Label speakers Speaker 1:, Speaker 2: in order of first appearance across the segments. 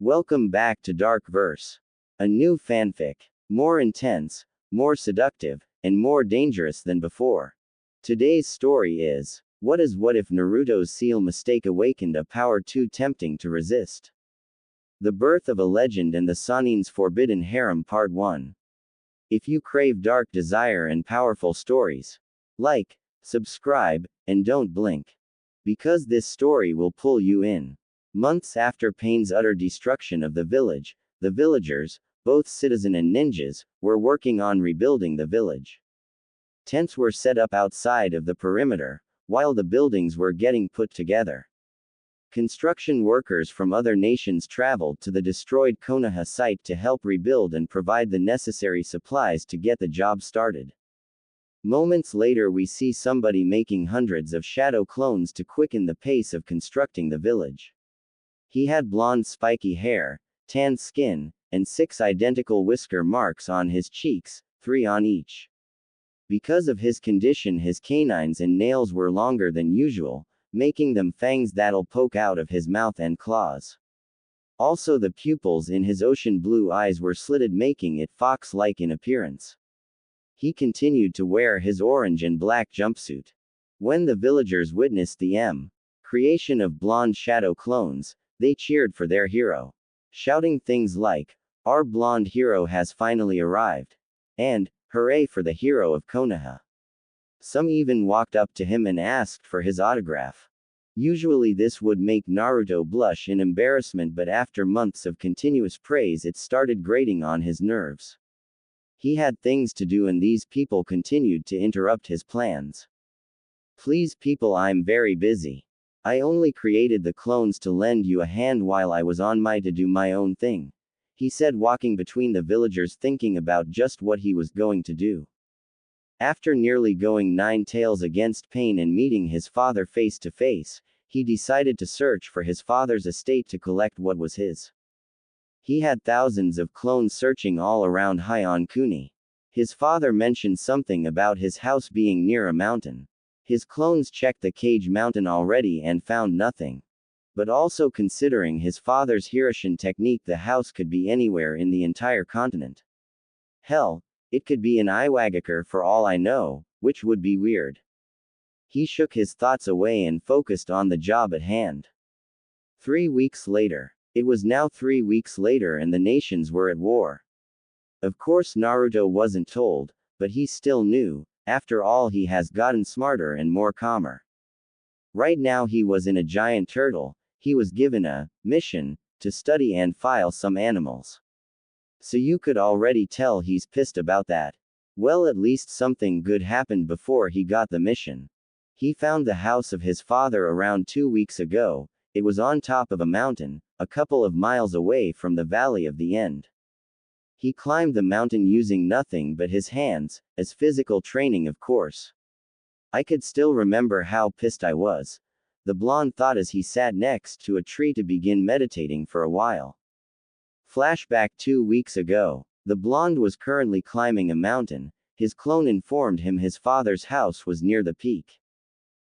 Speaker 1: Welcome back to Dark Verse. A new fanfic. More intense, more seductive, and more dangerous than before. Today's story is, what if Naruto's seal mistake awakened a power too tempting to resist? The Birth of a Legend and the Sanin's Forbidden Harem Part 1. If you crave dark desire and powerful stories, like, subscribe, and don't blink. Because this story will pull you in. Months after Pain's utter destruction of the village, the villagers, both citizen and ninjas, were working on rebuilding the village. Tents were set up outside of the perimeter, while the buildings were getting put together. Construction workers from other nations traveled to the destroyed Konoha site to help rebuild and provide the necessary supplies to get the job started. Moments later we see somebody making hundreds of shadow clones to quicken the pace of constructing the village. He had blonde spiky hair, tan skin, and 6 identical whisker marks on his cheeks, 3 on each. Because of his condition, his canines and nails were longer than usual, making them fangs that'll poke out of his mouth and claws. Also, the pupils in his ocean blue eyes were slitted, making it fox-like in appearance. He continued to wear his orange and black jumpsuit. When the villagers witnessed the creation of blonde shadow clones, they cheered for their hero, shouting things like, "Our blonde hero has finally arrived," and, "Hooray for the hero of Konoha." Some even walked up to him and asked for his autograph. Usually this would make Naruto blush in embarrassment, but after months of continuous praise it started grating on his nerves. He had things to do and these people continued to interrupt his plans. "Please people, I'm very busy. I only created the clones to lend you a hand while I was on my to do my own thing," he said, walking between the villagers thinking about just what he was going to do. After nearly going 9 tails against Pain and meeting his father face to face, he decided to search for his father's estate to collect what was his. He had thousands of clones searching all around Heian Kuni. His father mentioned something about his house being near a mountain. His clones checked the Cage Mountain already and found nothing. But also considering his father's Hiroshin technique, the house could be anywhere in the entire continent. Hell, it could be in Iwagakure for all I know, which would be weird. He shook his thoughts away and focused on the job at hand. 3 weeks later. It was now 3 weeks later and the nations were at war. Of course Naruto wasn't told, but he still knew. After all, he has gotten smarter and more calmer. Right now he was in a giant turtle. He was given a mission to study and file some animals. So you could already tell he's pissed about that. Well, at least something good happened before he got the mission. He found the house of his father around 2 weeks ago. It was on top of a mountain, a couple of miles away from the Valley of the End. He climbed the mountain using nothing but his hands, as physical training of course. "I could still remember how pissed I was," the blonde thought as he sat next to a tree to begin meditating for a while. Flashback 2 weeks ago. The blonde was currently climbing a mountain. His clone informed him his father's house was near the peak.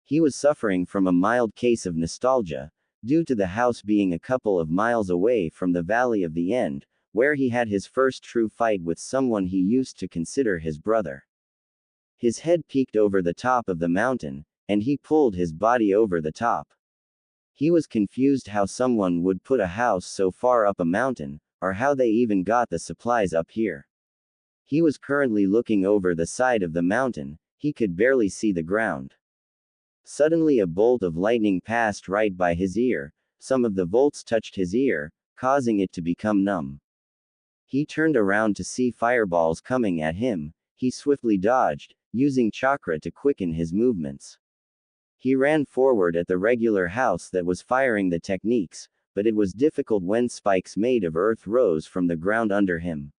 Speaker 1: He was suffering from a mild case of nostalgia, due to the house being a couple of miles away from the Valley of the End, where he had his first true fight with someone he used to consider his brother. His head peeked over the top of the mountain, and he pulled his body over the top. He was confused how someone would put a house so far up a mountain, or how they even got the supplies up here. He was currently looking over the side of the mountain. He could barely see the ground. Suddenly a bolt of lightning passed right by his ear. Some of the bolts touched his ear, causing it to become numb. He turned around to see fireballs coming at him. He swiftly dodged, using chakra to quicken his movements. He ran forward at the regular house that was firing the techniques, but it was difficult when spikes made of earth rose from the ground under him.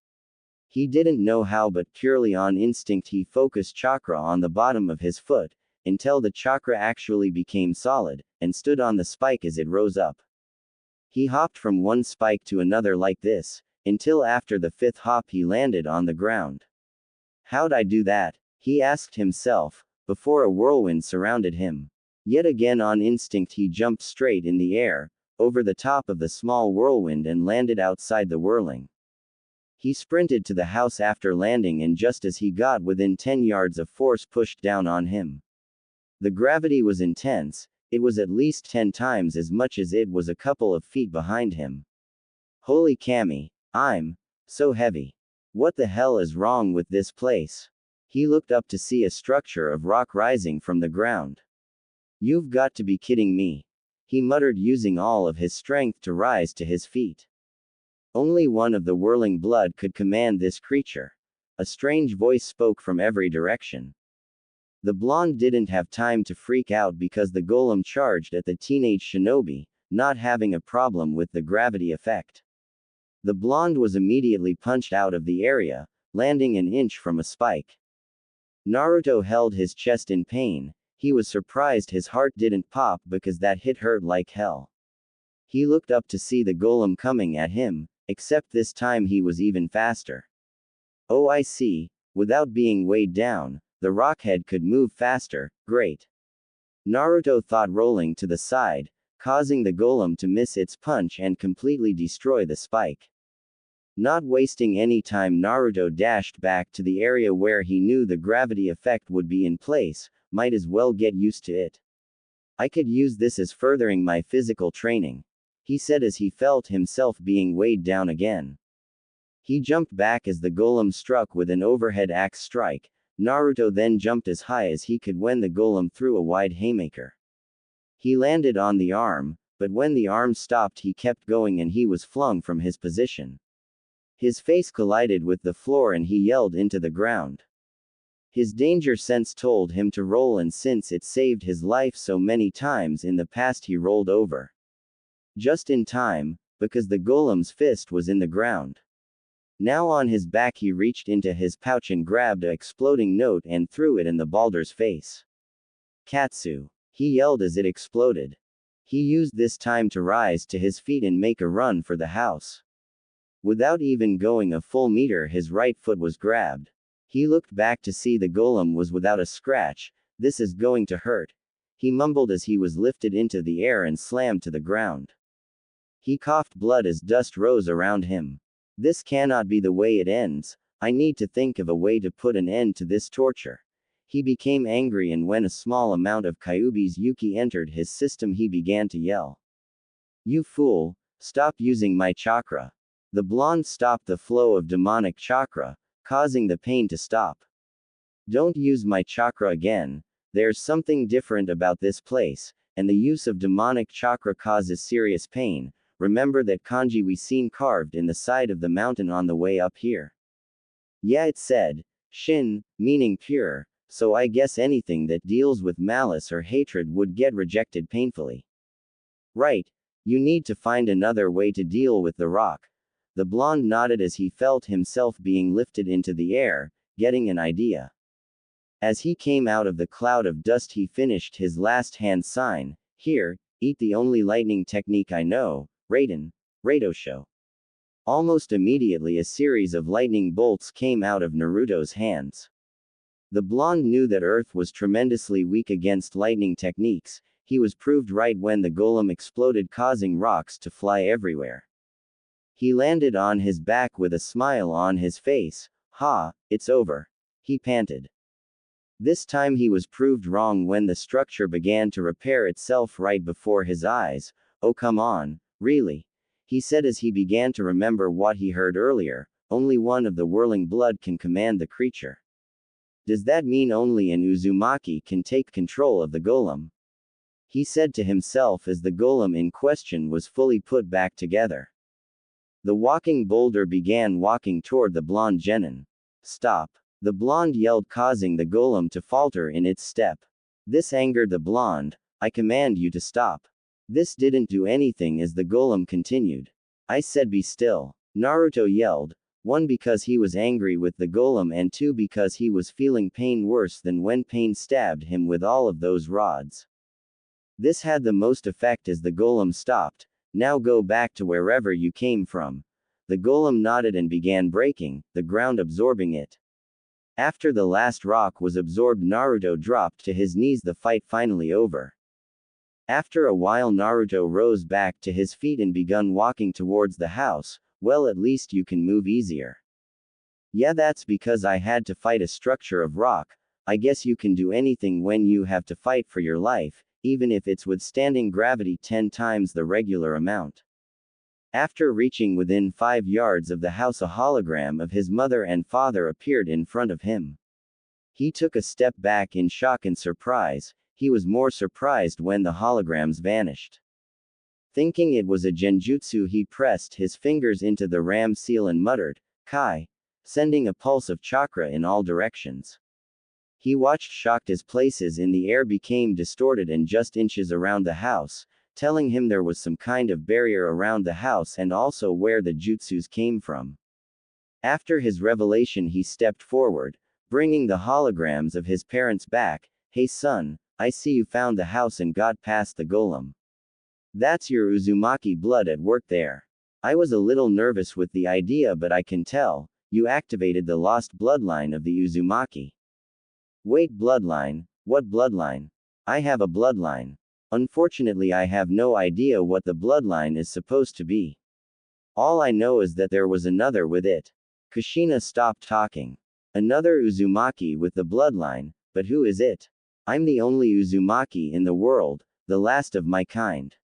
Speaker 1: He didn't know how, but purely on instinct he focused chakra on the bottom of his foot, until the chakra actually became solid, and stood on the spike as it rose up. He hopped from one spike to another like this, until after the 5th hop he landed on the ground. "How'd I do that?" he asked himself, before a whirlwind surrounded him. Yet again on instinct he jumped straight in the air, over the top of the small whirlwind and landed outside the whirling. He sprinted to the house after landing, and just as he got within 10 yards of force pushed down on him. The gravity was intense, it was at least 10 times as much as it was a couple of feet behind him. Holy Cammy, I'm so heavy. What the hell is wrong with this place? He looked up to see a structure of rock rising from the ground. You've got to be kidding me, he muttered, using all of his strength to rise to his feet. Only one of the whirling blood could command this creature. A strange voice spoke from every direction. The blonde didn't have time to freak out because the golem charged at the teenage shinobi, not having a problem with the gravity effect. The blonde was immediately punched out of the area, landing an inch from a spike. Naruto held his chest in pain. He was surprised his heart didn't pop because that hit hurt like hell. He looked up to see the golem coming at him, except this time he was even faster. Oh, I see, without being weighed down, the rockhead could move faster, great. Naruto thought, rolling to the side, causing the golem to miss its punch and completely destroy the spike. Not wasting any time, Naruto dashed back to the area where he knew the gravity effect would be in place, might as well get used to it. I could use this as furthering my physical training, he said as he felt himself being weighed down again. He jumped back as the golem struck with an overhead axe strike. Naruto then jumped as high as he could when the golem threw a wide haymaker. He landed on the arm, but when the arm stopped he kept going and he was flung from his position. His face collided with the floor and he yelled into the ground. His danger sense told him to roll, and since it saved his life so many times in the past he rolled over. Just in time, because the golem's fist was in the ground. Now on his back he reached into his pouch and grabbed a exploding note and threw it in the balder's face. Katsu, he yelled as it exploded. He used this time to rise to his feet and make a run for the house. Without even going a full meter his right foot was grabbed. He looked back to see the golem was without a scratch. This is going to hurt, he mumbled as he was lifted into the air and slammed to the ground. He coughed blood as dust rose around him. This cannot be the way it ends. I need to think of a way to put an end to this torture. He became angry, and when a small amount of Kyuubi's Yuki entered his system he began to yell. You fool, stop using my chakra. The blonde stopped the flow of demonic chakra, causing the pain to stop. Don't use my chakra again. There's something different about this place, and the use of demonic chakra causes serious pain. Remember that kanji we seen carved in the side of the mountain on the way up here? Yeah, it said, Shin, meaning pure, so I guess anything that deals with malice or hatred would get rejected painfully. Right, you need to find another way to deal with the rock. The blonde nodded as he felt himself being lifted into the air, getting an idea. As he came out of the cloud of dust he finished his last hand sign. Here, eat the only lightning technique I know, Raiden, Raidosho. Almost immediately a series of lightning bolts came out of Naruto's hands. The blonde knew that Earth was tremendously weak against lightning techniques. He was proved right when the golem exploded, causing rocks to fly everywhere. He landed on his back with a smile on his face. Ha, it's over, he panted. This time he was proved wrong when the structure began to repair itself right before his eyes. Oh come on, really? He said as he began to remember what he heard earlier. Only one of the whirling blood can command the creature. Does that mean only an Uzumaki can take control of the golem? He said to himself as the golem in question was fully put back together. The walking boulder began walking toward the blonde genin. Stop! The blonde yelled, causing the golem to falter in its step. This angered the blonde. I command you to stop. This didn't do anything as the golem continued. I said be still. Naruto yelled. 1 because he was angry with the golem, and 2 because he was feeling pain worse than when pain stabbed him with all of those rods. This had the most effect as the golem stopped. Now go back to wherever you came from. The golem nodded and began breaking, the ground absorbing it. After the last rock was absorbed, Naruto dropped to his knees, the fight finally over. After a while Naruto rose back to his feet and begun walking towards the house. Well, at least you can move easier. Yeah, that's because I had to fight a structure of rock. I guess you can do anything when you have to fight for your life, even if it's withstanding gravity 10 times the regular amount. After reaching within 5 yards of the house, a hologram of his mother and father appeared in front of him. He took a step back in shock and surprise. He was more surprised when the holograms vanished. Thinking it was a genjutsu, he pressed his fingers into the ram seal and muttered, "Kai," sending a pulse of chakra in all directions. He watched shocked as places in the air became distorted and just inches around the house, telling him there was some kind of barrier around the house and also where the jutsus came from. After his revelation, he stepped forward, bringing the holograms of his parents back. "Hey son, I see you found the house and got past the golem. That's your Uzumaki blood at work there. I was a little nervous with the idea, but I can tell, you activated the lost bloodline of the Uzumaki." "Wait, bloodline? What bloodline? I have a bloodline. Unfortunately, I have no idea what the bloodline is supposed to be. All I know is that there was another with it." Kushina stopped talking. "Another Uzumaki with the bloodline, but who is it? I'm the only Uzumaki in the world, the last of my kind.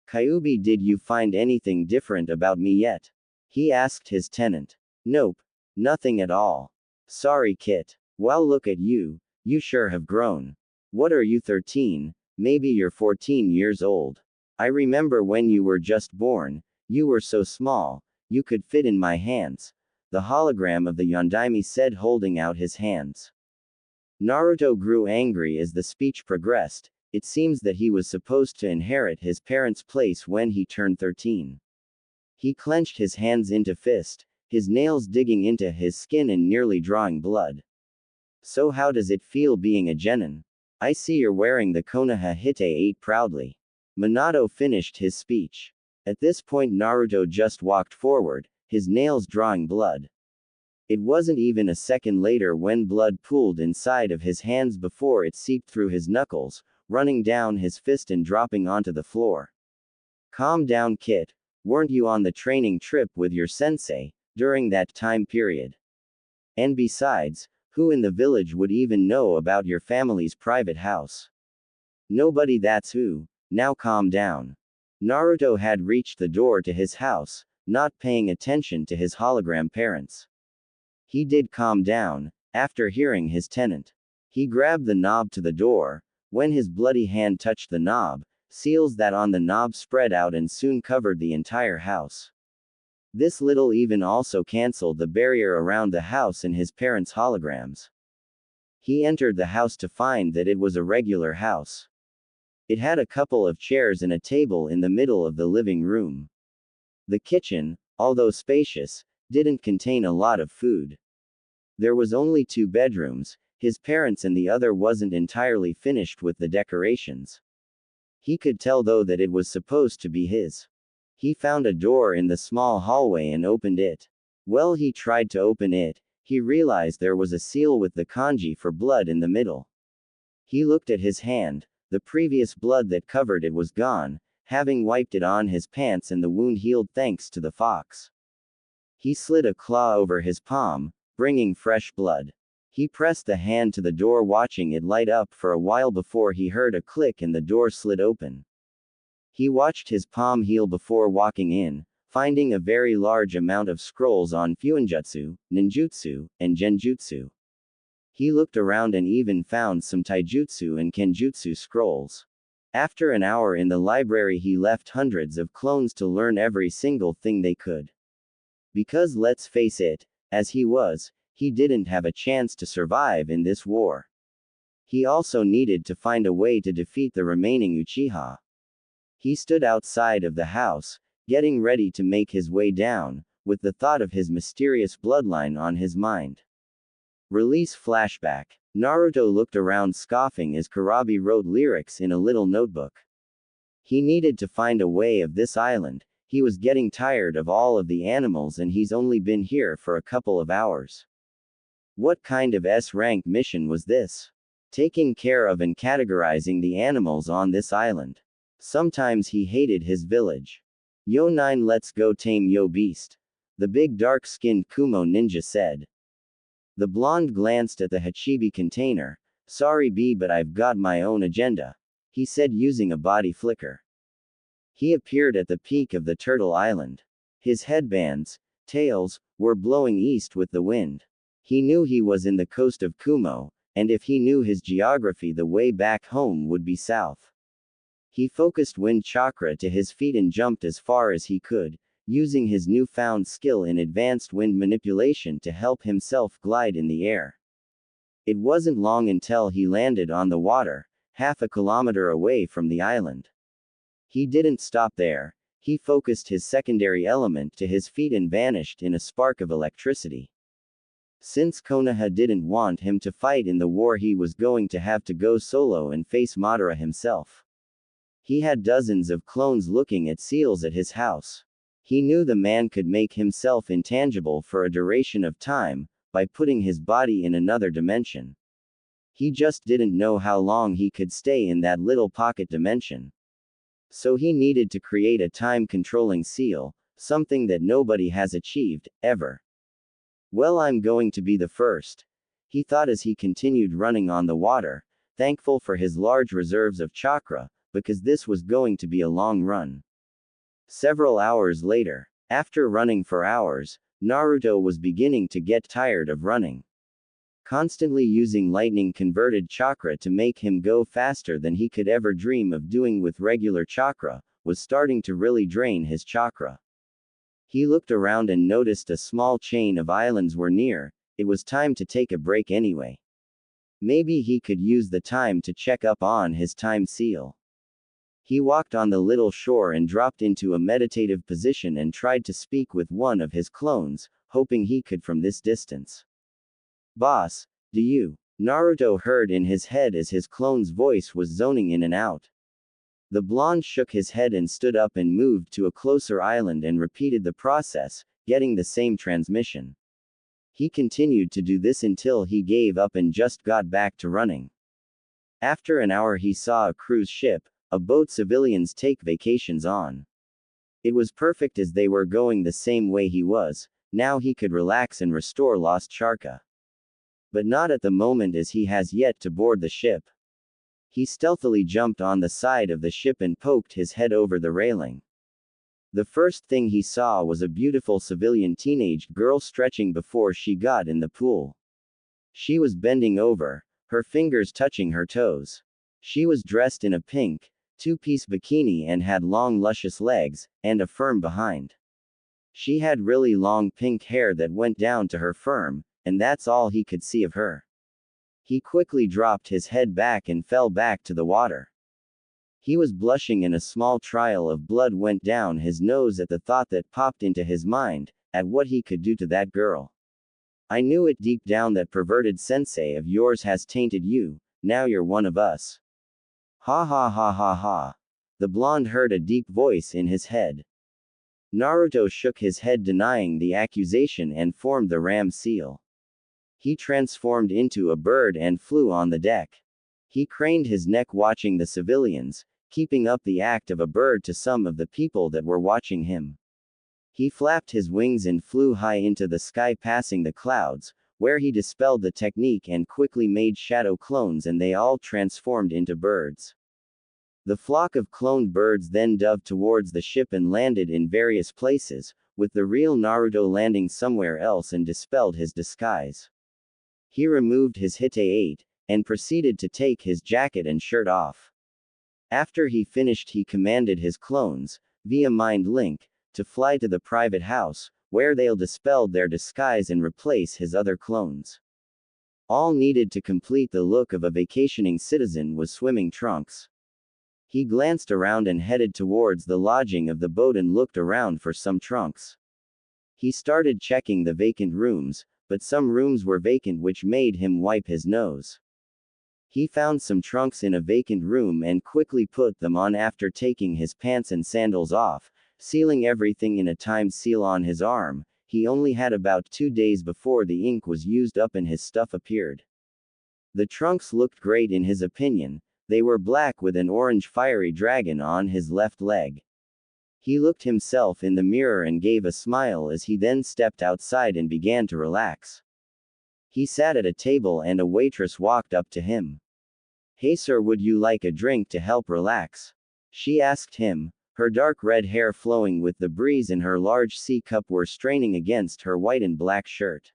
Speaker 1: Kyuubi, did you find anything different about me yet?" he asked his tenant. "Nope. Nothing at all. Sorry, Kit. Well, look at you, you sure have grown. What are you, 13? Maybe you're 14 years old. I remember when you were just born, you were so small, you could fit in my hands," the hologram of the Yondaime said, holding out his hands. Naruto grew angry as the speech progressed. It seems that he was supposed to inherit his parents' place when he turned 13. He clenched his hands into fist, his nails digging into his skin and nearly drawing blood. "So how does it feel being a genin? I see you're wearing the Konoha Hite 8 proudly." Minato finished his speech. At this point Naruto just walked forward, his nails drawing blood. It wasn't even a second later when blood pooled inside of his hands before it seeped through his knuckles, running down his fist and dropping onto the floor. "Calm down, Kit. Weren't you on the training trip with your sensei during that time period? And besides, who in the village would even know about your family's private house? Nobody, that's who. Now calm down." Naruto had reached the door to his house, not paying attention to his hologram parents. He did calm down, after hearing his tenant. He grabbed the knob to the door. When his bloody hand touched the knob, seals that on the knob spread out and soon covered the entire house. This little even also cancelled the barrier around the house and his parents' holograms. He entered the house to find that it was a regular house. It had a couple of chairs and a table in the middle of the living room. The kitchen, although spacious, didn't contain a lot of food. There was only 2 bedrooms, his parents, and the other wasn't entirely finished with the decorations. He could tell though that it was supposed to be his. He found a door in the small hallway and opened it. Well, he tried to open it, he realized there was a seal with the kanji for blood in the middle. He looked at his hand, the previous blood that covered it was gone, having wiped it on his pants, and the wound healed thanks to the fox. He slid a claw over his palm, bringing fresh blood. He pressed the hand to the door, watching it light up for a while before he heard a click and the door slid open. He watched his palm heal before walking in, finding a very large amount of scrolls on Fuinjutsu, Ninjutsu, and Genjutsu. He looked around and even found some Taijutsu and Kenjutsu scrolls. After an hour in the library, he left hundreds of clones to learn every single thing they could. Because let's face it, as he didn't have a chance to survive in this war. He also needed to find a way to defeat the remaining Uchiha. He stood outside of the house, getting ready to make his way down, with the thought of his mysterious bloodline on his mind. Release flashback. Naruto looked around, scoffing as Kurabi wrote lyrics in a little notebook. He needed to find a way of this island. He was getting tired of all of the animals and he's only been here for a couple of hours. What kind of S-rank mission was this? Taking care of and categorizing the animals on this island. Sometimes he hated his village. Yo 9, let's go tame yo beast. The big dark-skinned Kumo ninja said. The blonde glanced at the Hachibi container. Sorry B, but I've got my own agenda, he said using a body flicker. He appeared at the peak of the Turtle Island. His headbands, tails, were blowing east with the wind. He knew he was in the coast of Kumo, and if he knew his geography, the way back home would be south. He focused wind chakra to his feet and jumped as far as he could, using his newfound skill in advanced wind manipulation to help himself glide in the air. It wasn't long until he landed on the water, half a kilometer away from the island. He didn't stop there. He focused his secondary element to his feet and vanished in a spark of electricity. Since Konoha didn't want him to fight in the war, he was going to have to go solo and face Madara himself. He had dozens of clones looking at seals at his house. He knew the man could make himself intangible for a duration of time, by putting his body in another dimension. He just didn't know how long he could stay in that little pocket dimension. So he needed to create a time-controlling seal, something that nobody has achieved, ever. Well, I'm going to be the first, he thought as he continued running on the water, thankful for his large reserves of chakra, because this was going to be a long run. Several hours later, after running for hours, Naruto was beginning to get tired of running. Constantly using lightning-converted chakra to make him go faster than he could ever dream of doing with regular chakra, was starting to really drain his chakra. He looked around and noticed a small chain of islands were near. It was time to take a break anyway. Maybe he could use the time to check up on his time seal. He walked on the little shore and dropped into a meditative position and tried to speak with one of his clones, hoping he could from this distance. Boss, do you? Naruto heard in his head as his clone's voice was zoning in and out. The blonde shook his head and stood up and moved to a closer island and repeated the process, getting the same transmission. He continued to do this until he gave up and just got back to running. After an hour, he saw a cruise ship, a boat civilians take vacations on. It was perfect as they were going the same way he was. Now he could relax and restore lost chakra. But not at the moment, as he has yet to board the ship. He stealthily jumped on the side of the ship and poked his head over the railing. The first thing he saw was a beautiful civilian teenage girl stretching before she got in the pool. She was bending over, her fingers touching her toes. She was dressed in a pink, two-piece bikini and had long luscious legs, and a firm behind. She had really long pink hair that went down to her firm, and that's all he could see of her. He quickly dropped his head back and fell back to the water. He was blushing and a small trail of blood went down his nose at the thought that popped into his mind, at what he could do to that girl. I knew it deep down, that perverted sensei of yours has tainted you, now you're one of us. Ha ha ha ha ha. The blonde heard a deep voice in his head. Naruto shook his head denying the accusation and formed the ram seal. He transformed into a bird and flew on the deck. He craned his neck watching the civilians, keeping up the act of a bird to some of the people that were watching him. He flapped his wings and flew high into the sky, passing the clouds, where he dispelled the technique and quickly made shadow clones, and they all transformed into birds. The flock of cloned birds then dove towards the ship and landed in various places, with the real Naruto landing somewhere else and dispelled his disguise. He removed his Hite-8, and proceeded to take his jacket and shirt off. After he finished, he commanded his clones, via mind link, to fly to the private house, where they'll dispel their disguise and replace his other clones. All needed to complete the look of a vacationing citizen was swimming trunks. He glanced around and headed towards the lodging of the boat and looked around for some trunks. He started checking the vacant rooms, but some rooms were vacant, which made him wipe his nose. He found some trunks in a vacant room and quickly put them on after taking his pants and sandals off, sealing everything in a time seal on his arm. He only had about 2 days before the ink was used up and his stuff appeared. The trunks looked great in his opinion. They were black with an orange fiery dragon on his left leg. He looked himself in the mirror and gave a smile as he then stepped outside and began to relax. He sat at a table and a waitress walked up to him. "Hey sir, would you like a drink to help relax?" she asked him. Her dark red hair flowing with the breeze and her large sea cup were straining against her white and black shirt.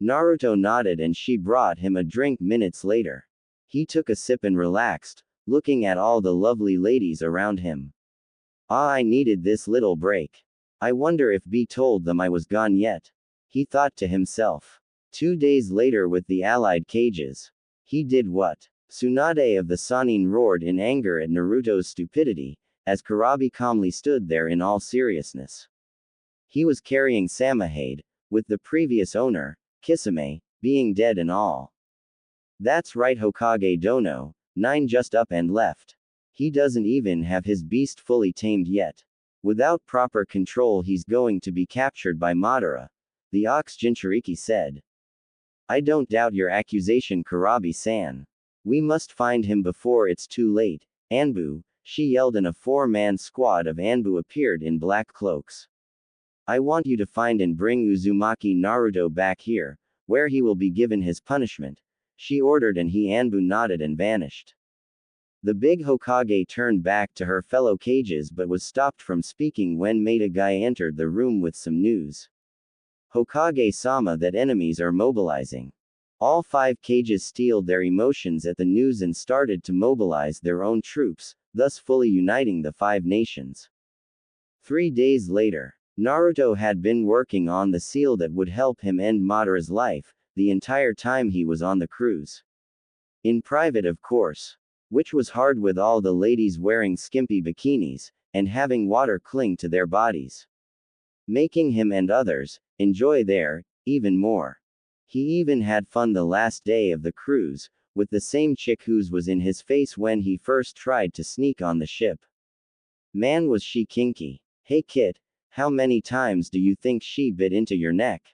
Speaker 1: Naruto nodded and she brought him a drink minutes later. He took a sip and relaxed, looking at all the lovely ladies around him. "Ah, I needed this little break. I wonder if B told them I was gone yet," he thought to himself. 2 days later with the allied cages. He did what? Tsunade of the Sannin roared in anger at Naruto's stupidity, as Kurabi calmly stood there in all seriousness. He was carrying Samahade, with the previous owner, Kisame, being dead and all. "That's right, Hokage Dono, 9 just up and left. He doesn't even have his beast fully tamed yet. Without proper control he's going to be captured by Madara," the Ox Jinchuriki said. "I don't doubt your accusation, Kurabi-san. We must find him before it's too late, Anbu," she yelled, and a 4-man squad of Anbu appeared in black cloaks. "I want you to find and bring Uzumaki Naruto back here, where he will be given his punishment," she ordered, and Anbu nodded and vanished. The big Hokage turned back to her fellow cages but was stopped from speaking when Maida-gai entered the room with some news. "Hokage-sama, that enemies are mobilizing." All 5 cages steeled their emotions at the news and started to mobilize their own troops, thus fully uniting the 5 nations. 3 days later, Naruto had been working on the seal that would help him end Madara's life, the entire time he was on the cruise. In private, of course. Which was hard with all the ladies wearing skimpy bikinis, and having water cling to their bodies. Making him and others enjoy there even more. He even had fun the last day of the cruise, with the same chick whose was in his face when he first tried to sneak on the ship. Man, was she kinky. "Hey Kit, how many times do you think she bit into your neck?"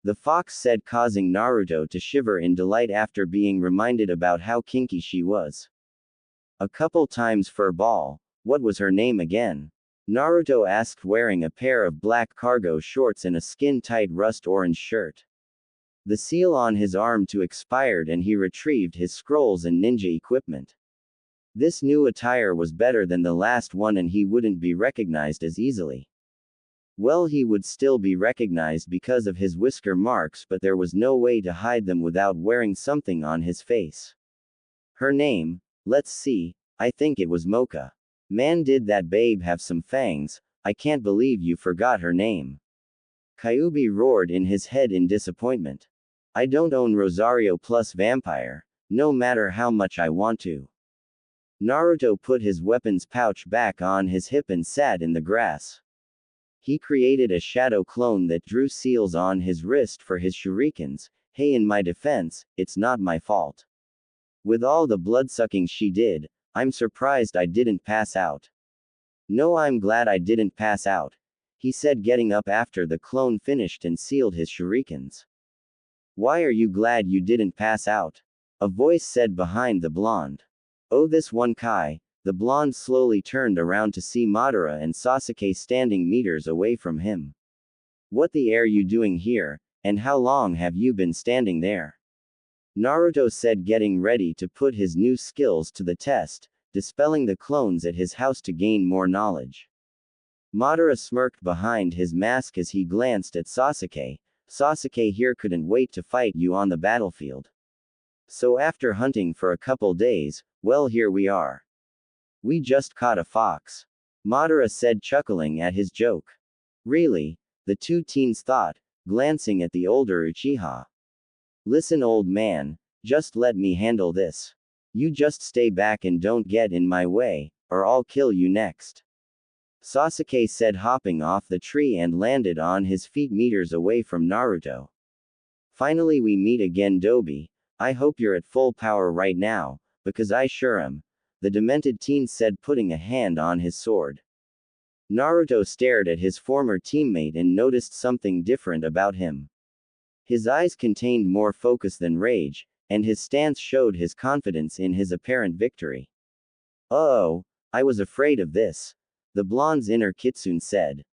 Speaker 1: the fox said, causing Naruto to shiver in delight after being reminded about how kinky she was. "A couple times, furball. What was her name again?" Naruto asked, wearing a pair of black cargo shorts and a skin-tight rust orange shirt. The seal on his arm too expired and he retrieved his scrolls and ninja equipment. This new attire was better than the last one and he wouldn't be recognized as easily. Well, he would still be recognized because of his whisker marks, but there was no way to hide them without wearing something on his face. Her name? Let's see, I think it was Mocha. Man, did that babe have some fangs? I can't believe you forgot her name. Kyuubi roared in his head in disappointment. I don't own Rosario plus Vampire, no matter how much I want to. Naruto put his weapons pouch back on his hip and sat in the grass. He created a shadow clone that drew seals on his wrist for his shurikens. Hey, in my defense, it's not my fault. With all the blood-sucking she did, I'm surprised I didn't pass out. No, I'm glad I didn't pass out, he said, getting up after the clone finished and sealed his shurikens. Why are you glad you didn't pass out? A voice said behind the blonde. Oh, this one Kai. The blonde slowly turned around to see Madara and Sasuke standing meters away from him. What the are you doing here, and how long have you been standing there? Naruto said, getting ready to put his new skills to the test, dispelling the clones at his house to gain more knowledge. Madara smirked behind his mask as he glanced at Sasuke. Sasuke here couldn't wait to fight you on the battlefield. So after hunting for a couple days, well, here we are. We just caught a fox. Madara said, chuckling at his joke. Really? The 2 teens thought, glancing at the older Uchiha. Listen, old man, just let me handle this. You just stay back and don't get in my way, or I'll kill you next. Sasuke said, hopping off the tree and landed on his feet meters away from Naruto. Finally we meet again, Dobi. I hope you're at full power right now, because I sure am, the demented teen said, putting a hand on his sword. Naruto stared at his former teammate and noticed something different about him. His eyes contained more focus than rage, and his stance showed his confidence in his apparent victory. "Oh, I was afraid of this," the blonde's inner kitsune said.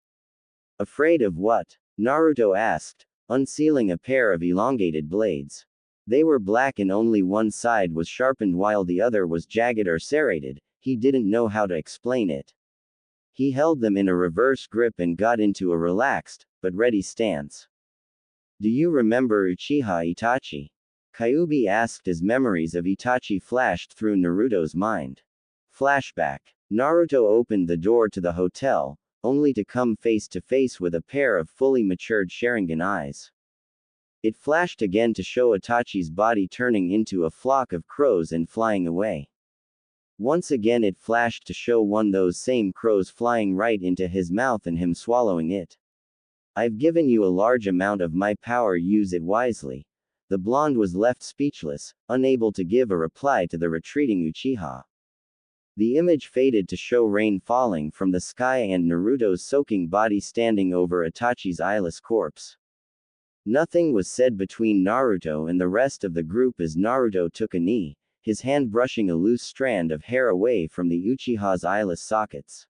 Speaker 1: "Afraid of what?" Naruto asked, unsealing a pair of elongated blades. They were black and only one side was sharpened while the other was jagged or serrated. He didn't know how to explain it. He held them in a reverse grip and got into a relaxed, but ready stance. "Do you remember Uchiha Itachi?" Kyuubi asked as memories of Itachi flashed through Naruto's mind. Flashback. Naruto opened the door to the hotel, only to come face to face with a pair of fully matured Sharingan eyes. It flashed again to show Itachi's body turning into a flock of crows and flying away. Once again it flashed to show one those same crows flying right into his mouth and him swallowing it. "I've given you a large amount of my power, use it wisely." The blonde was left speechless, unable to give a reply to the retreating Uchiha. The image faded to show rain falling from the sky and Naruto's soaking body standing over Itachi's eyeless corpse. Nothing was said between Naruto and the rest of the group as Naruto took a knee, his hand brushing a loose strand of hair away from the Uchiha's eyeless sockets.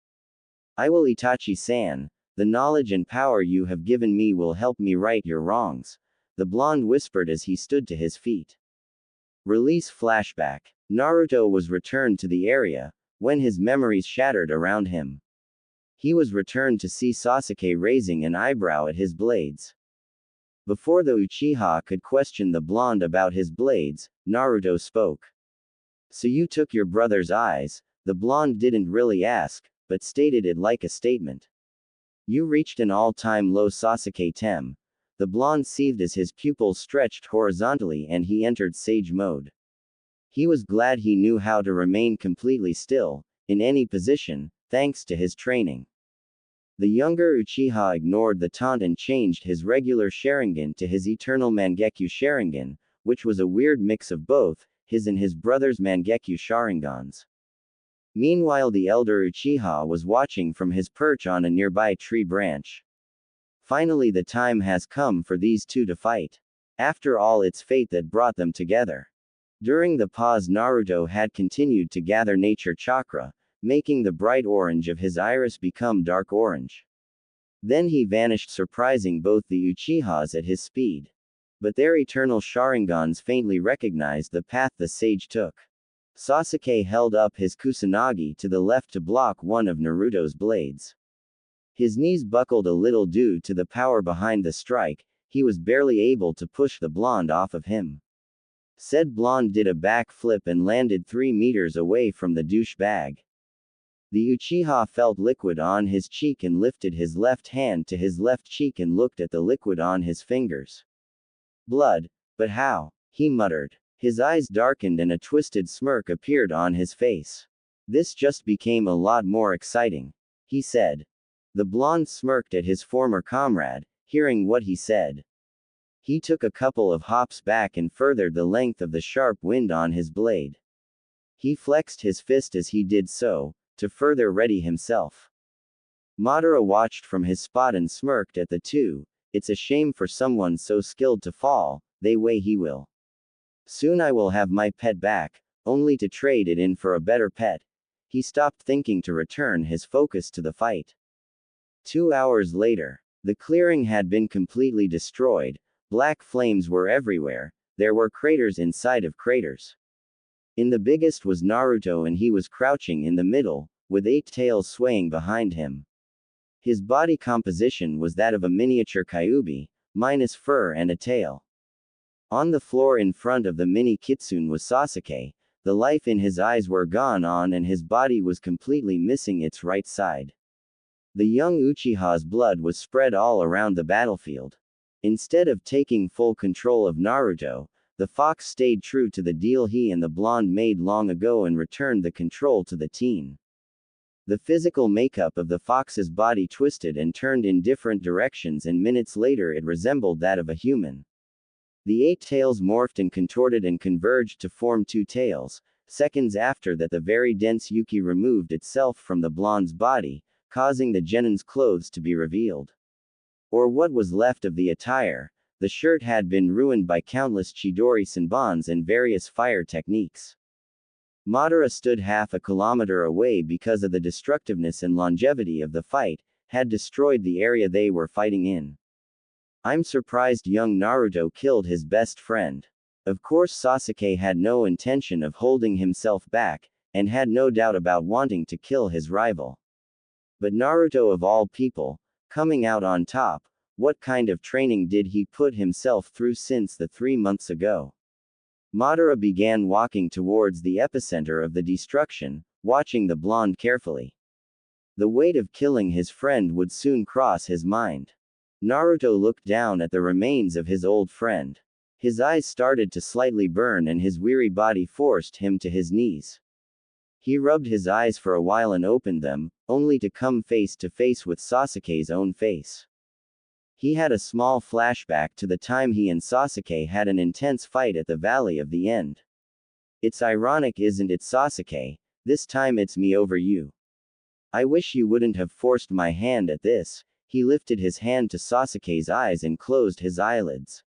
Speaker 1: "I will, Itachi-san. The knowledge and power you have given me will help me right your wrongs," the blonde whispered as he stood to his feet. Release flashback. Naruto was returned to the area, when his memories shattered around him. He was returned to see Sasuke raising an eyebrow at his blades. Before the Uchiha could question the blonde about his blades, Naruto spoke. "So you took your brother's eyes?" The blonde didn't really ask, but stated it like a statement. "You reached an all-time low, Sasuke Tem." The blonde seethed as his pupils stretched horizontally and he entered sage mode. He was glad he knew how to remain completely still, in any position, thanks to his training. The younger Uchiha ignored the taunt and changed his regular Sharingan to his eternal Mangekyo Sharingan, which was a weird mix of both, his and his brother's Mangekyo Sharingans. Meanwhile, the elder Uchiha was watching from his perch on a nearby tree branch. Finally, the time has come for these two to fight. After all, it's fate that brought them together. During the pause, Naruto had continued to gather nature chakra, making the bright orange of his iris become dark orange. Then he vanished, surprising both the Uchihas at his speed. But their eternal Sharingans faintly recognized the path the sage took. Sasuke held up his Kusanagi to the left to block one of Naruto's blades. His knees buckled a little due to the power behind the strike. He was barely able to push the blonde off of him. Said blonde did a backflip and landed 3 meters away from the douchebag. The Uchiha felt liquid on his cheek and lifted his left hand to his left cheek and looked at the liquid on his fingers. "Blood? But how?" he muttered. His eyes darkened and a twisted smirk appeared on his face. "This just became a lot more exciting," he said. The blonde smirked at his former comrade, hearing what he said. He took a couple of hops back and furthered the length of the sharp wind on his blade. He flexed his fist as he did so, to further ready himself. Madara watched from his spot and smirked at the two. "It's a shame for someone so skilled to fall, they way he will. Soon I will have my pet back, only to trade it in for a better pet." He stopped thinking to return his focus to the fight. 2 hours later, the clearing had been completely destroyed. Black flames were everywhere. There were craters inside of craters. In the biggest was Naruto and he was crouching in the middle, with 8 tails swaying behind him. His body composition was that of a miniature Kyuubi, minus fur and a tail. On the floor in front of the mini kitsune was Sasuke. The life in his eyes were gone on and his body was completely missing its right side. The young Uchiha's blood was spread all around the battlefield. Instead of taking full control of Naruto, the fox stayed true to the deal he and the blonde made long ago and returned the control to the teen. The physical makeup of the fox's body twisted and turned in different directions, and minutes later it resembled that of a human. The 8 tails morphed and contorted and converged to form 2 tails. Seconds after that, the very dense Yuki removed itself from the blonde's body, causing the genin's clothes to be revealed. Or what was left of the attire. The shirt had been ruined by countless Chidori Senbons and various fire techniques. Madara stood half a kilometer away because of the destructiveness and longevity of the fight, had destroyed the area they were fighting in. I'm surprised young Naruto killed his best friend. Of course Sasuke had no intention of holding himself back, and had no doubt about wanting to kill his rival. But Naruto of all people, coming out on top, what kind of training did he put himself through since the 3 months ago? Madara began walking towards the epicenter of the destruction, watching the blonde carefully. The weight of killing his friend would soon cross his mind. Naruto looked down at the remains of his old friend. His eyes started to slightly burn and his weary body forced him to his knees. He rubbed his eyes for a while and opened them, only to come face to face with Sasuke's own face. He had a small flashback to the time he and Sasuke had an intense fight at the Valley of the End. It's ironic, isn't it, Sasuke? This time it's me over you. I wish you wouldn't have forced my hand at this. He lifted his hand to Sasuke's eyes and closed his eyelids.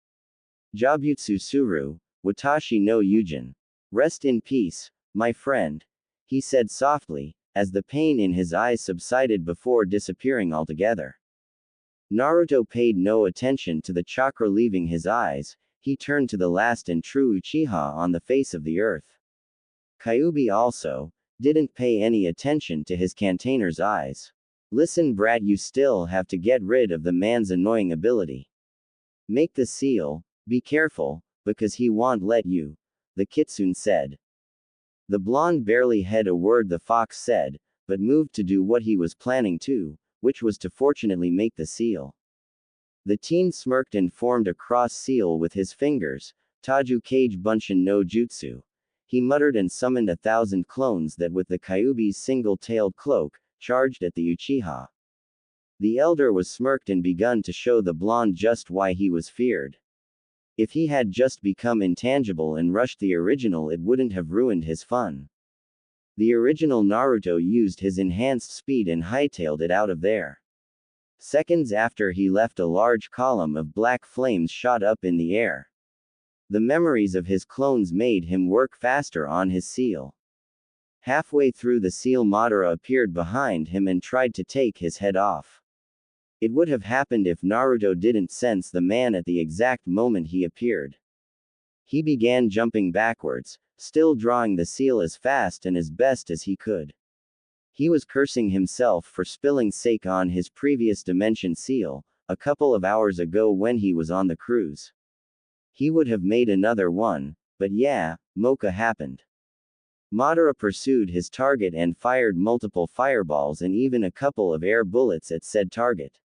Speaker 1: Jabutsu Suru, Watashi no Yujin. Rest in peace, my friend, he said softly, as the pain in his eyes subsided before disappearing altogether. Naruto paid no attention to the chakra leaving his eyes, he turned to the last and true Uchiha on the face of the earth. Kyuubi also didn't pay any attention to his container's eyes. Listen, brat, you still have to get rid of the man's annoying ability. Make the seal, be careful, because he won't let you, the kitsune said. The blonde barely heard a word the fox said, but moved to do what he was planning to, which was to fortunately make the seal. The teen smirked and formed a cross seal with his fingers, Taju Kage Bunshin no Jutsu. He muttered and summoned 1,000 clones that with the Kyuubi's single-tailed cloak, charged at the Uchiha. The elder was smirked and begun to show the blonde just why he was feared. If he had just become intangible and rushed the original, it wouldn't have ruined his fun. The original Naruto used his enhanced speed and hightailed it out of there. Seconds after he left, a large column of black flames shot up in the air. The memories of his clones made him work faster on his seal. Halfway through the seal, Madara appeared behind him and tried to take his head off. It would have happened if Naruto didn't sense the man at the exact moment he appeared. He began jumping backwards, still drawing the seal as fast and as best as he could. He was cursing himself for spilling sake on his previous dimension seal, a couple of hours ago when he was on the cruise. He would have made another one, but yeah, Mocha happened. Madara pursued his target and fired multiple fireballs and even a couple of air bullets at said target.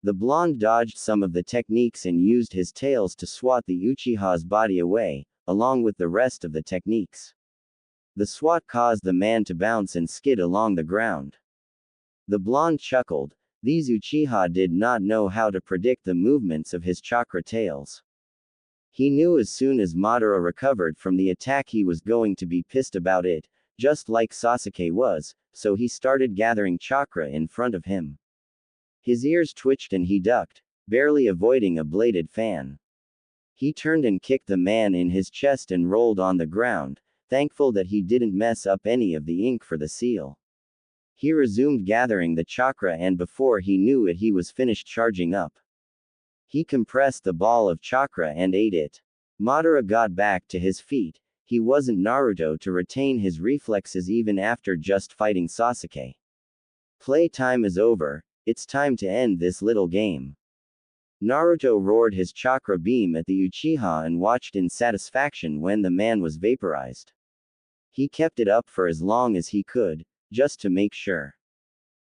Speaker 1: The blonde dodged some of the techniques and used his tails to swat the Uchiha's body away, along with the rest of the techniques. The swat caused the man to bounce and skid along the ground. The blonde chuckled. These Uchiha did not know how to predict the movements of his chakra tails. He knew as soon as Madara recovered from the attack he was going to be pissed about it, just like Sasuke was, so he started gathering chakra in front of him. His ears twitched and he ducked, barely avoiding a bladed fan. He turned and kicked the man in his chest and rolled on the ground, thankful that he didn't mess up any of the ink for the seal. He resumed gathering the chakra and before he knew it he was finished charging up. He compressed the ball of chakra and ate it. Madara got back to his feet. He wasn't Naruto to retain his reflexes even after just fighting Sasuke. Play time is over, it's time to end this little game. Naruto roared his chakra beam at the Uchiha and watched in satisfaction when the man was vaporized. He kept it up for as long as he could, just to make sure.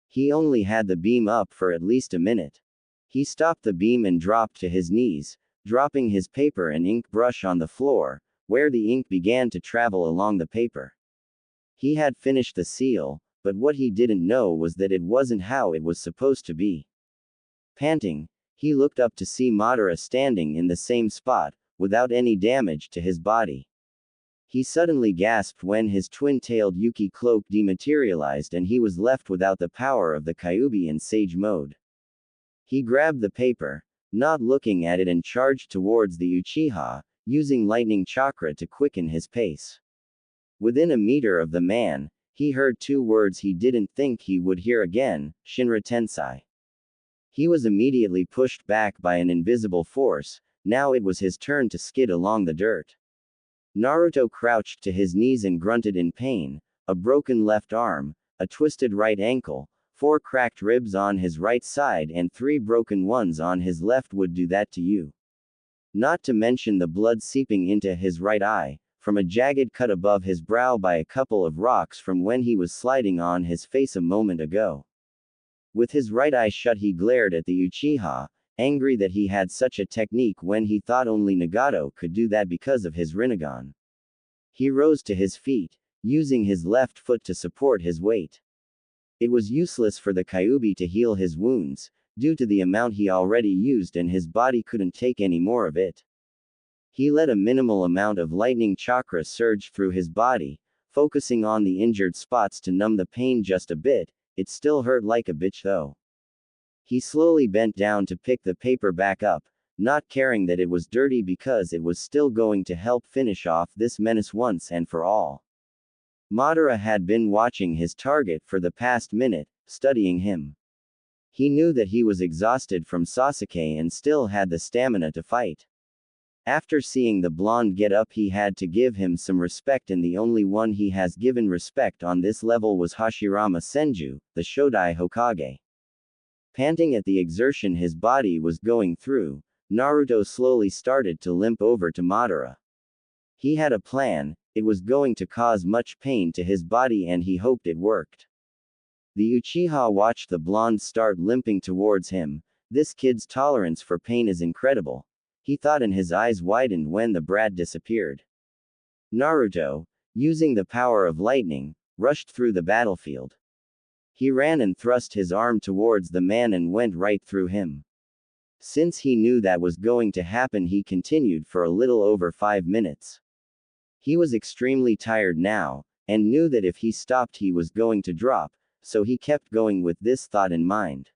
Speaker 1: He only had the beam up for at least a minute. He stopped the beam and dropped to his knees, dropping his paper and ink brush on the floor, where the ink began to travel along the paper. He had finished the seal, but what he didn't know was that it wasn't how it was supposed to be. Panting, he looked up to see Madara standing in the same spot, without any damage to his body. He suddenly gasped when his twin-tailed Yuki cloak dematerialized and he was left without the power of the Kyuubi in Sage mode. He grabbed the paper, not looking at it, and charged towards the Uchiha, using lightning chakra to quicken his pace. Within a meter of the man, he heard two words he didn't think he would hear again: Shinra Tensei. He was immediately pushed back by an invisible force. Now it was his turn to skid along the dirt. Naruto crouched to his knees and grunted in pain. A broken left arm, a twisted right ankle, 4 cracked ribs on his right side and 3 broken ones on his left would do that to you. Not to mention the blood seeping into his right eye, from a jagged cut above his brow by a couple of rocks from when he was sliding on his face a moment ago. With his right eye shut he glared at the Uchiha, angry that he had such a technique when he thought only Nagato could do that because of his Rinnegan. He rose to his feet, using his left foot to support his weight. It was useless for the Kyuubi to heal his wounds, due to the amount he already used, and his body couldn't take any more of it. He let a minimal amount of lightning chakra surge through his body, focusing on the injured spots to numb the pain just a bit. It still hurt like a bitch though. He slowly bent down to pick the paper back up, not caring that it was dirty because it was still going to help finish off this menace once and for all. Madara had been watching his target for the past minute, studying him. He knew that he was exhausted from Sasuke and still had the stamina to fight. After seeing the blonde get up, he had to give him some respect, and the only one he has given respect on this level was Hashirama Senju, the Shodai Hokage. Panting at the exertion his body was going through, Naruto slowly started to limp over to Madara. He had a plan. It was going to cause much pain to his body and he hoped it worked. The Uchiha watched the blonde start limping towards him. This kid's tolerance for pain is incredible, he thought, and his eyes widened when the brat disappeared. Naruto, using the power of lightning, rushed through the battlefield. He ran and thrust his arm towards the man and went right through him. Since he knew that was going to happen, he continued for a little over 5 minutes. He was extremely tired now, and knew that if he stopped he was going to drop, so he kept going with this thought in mind.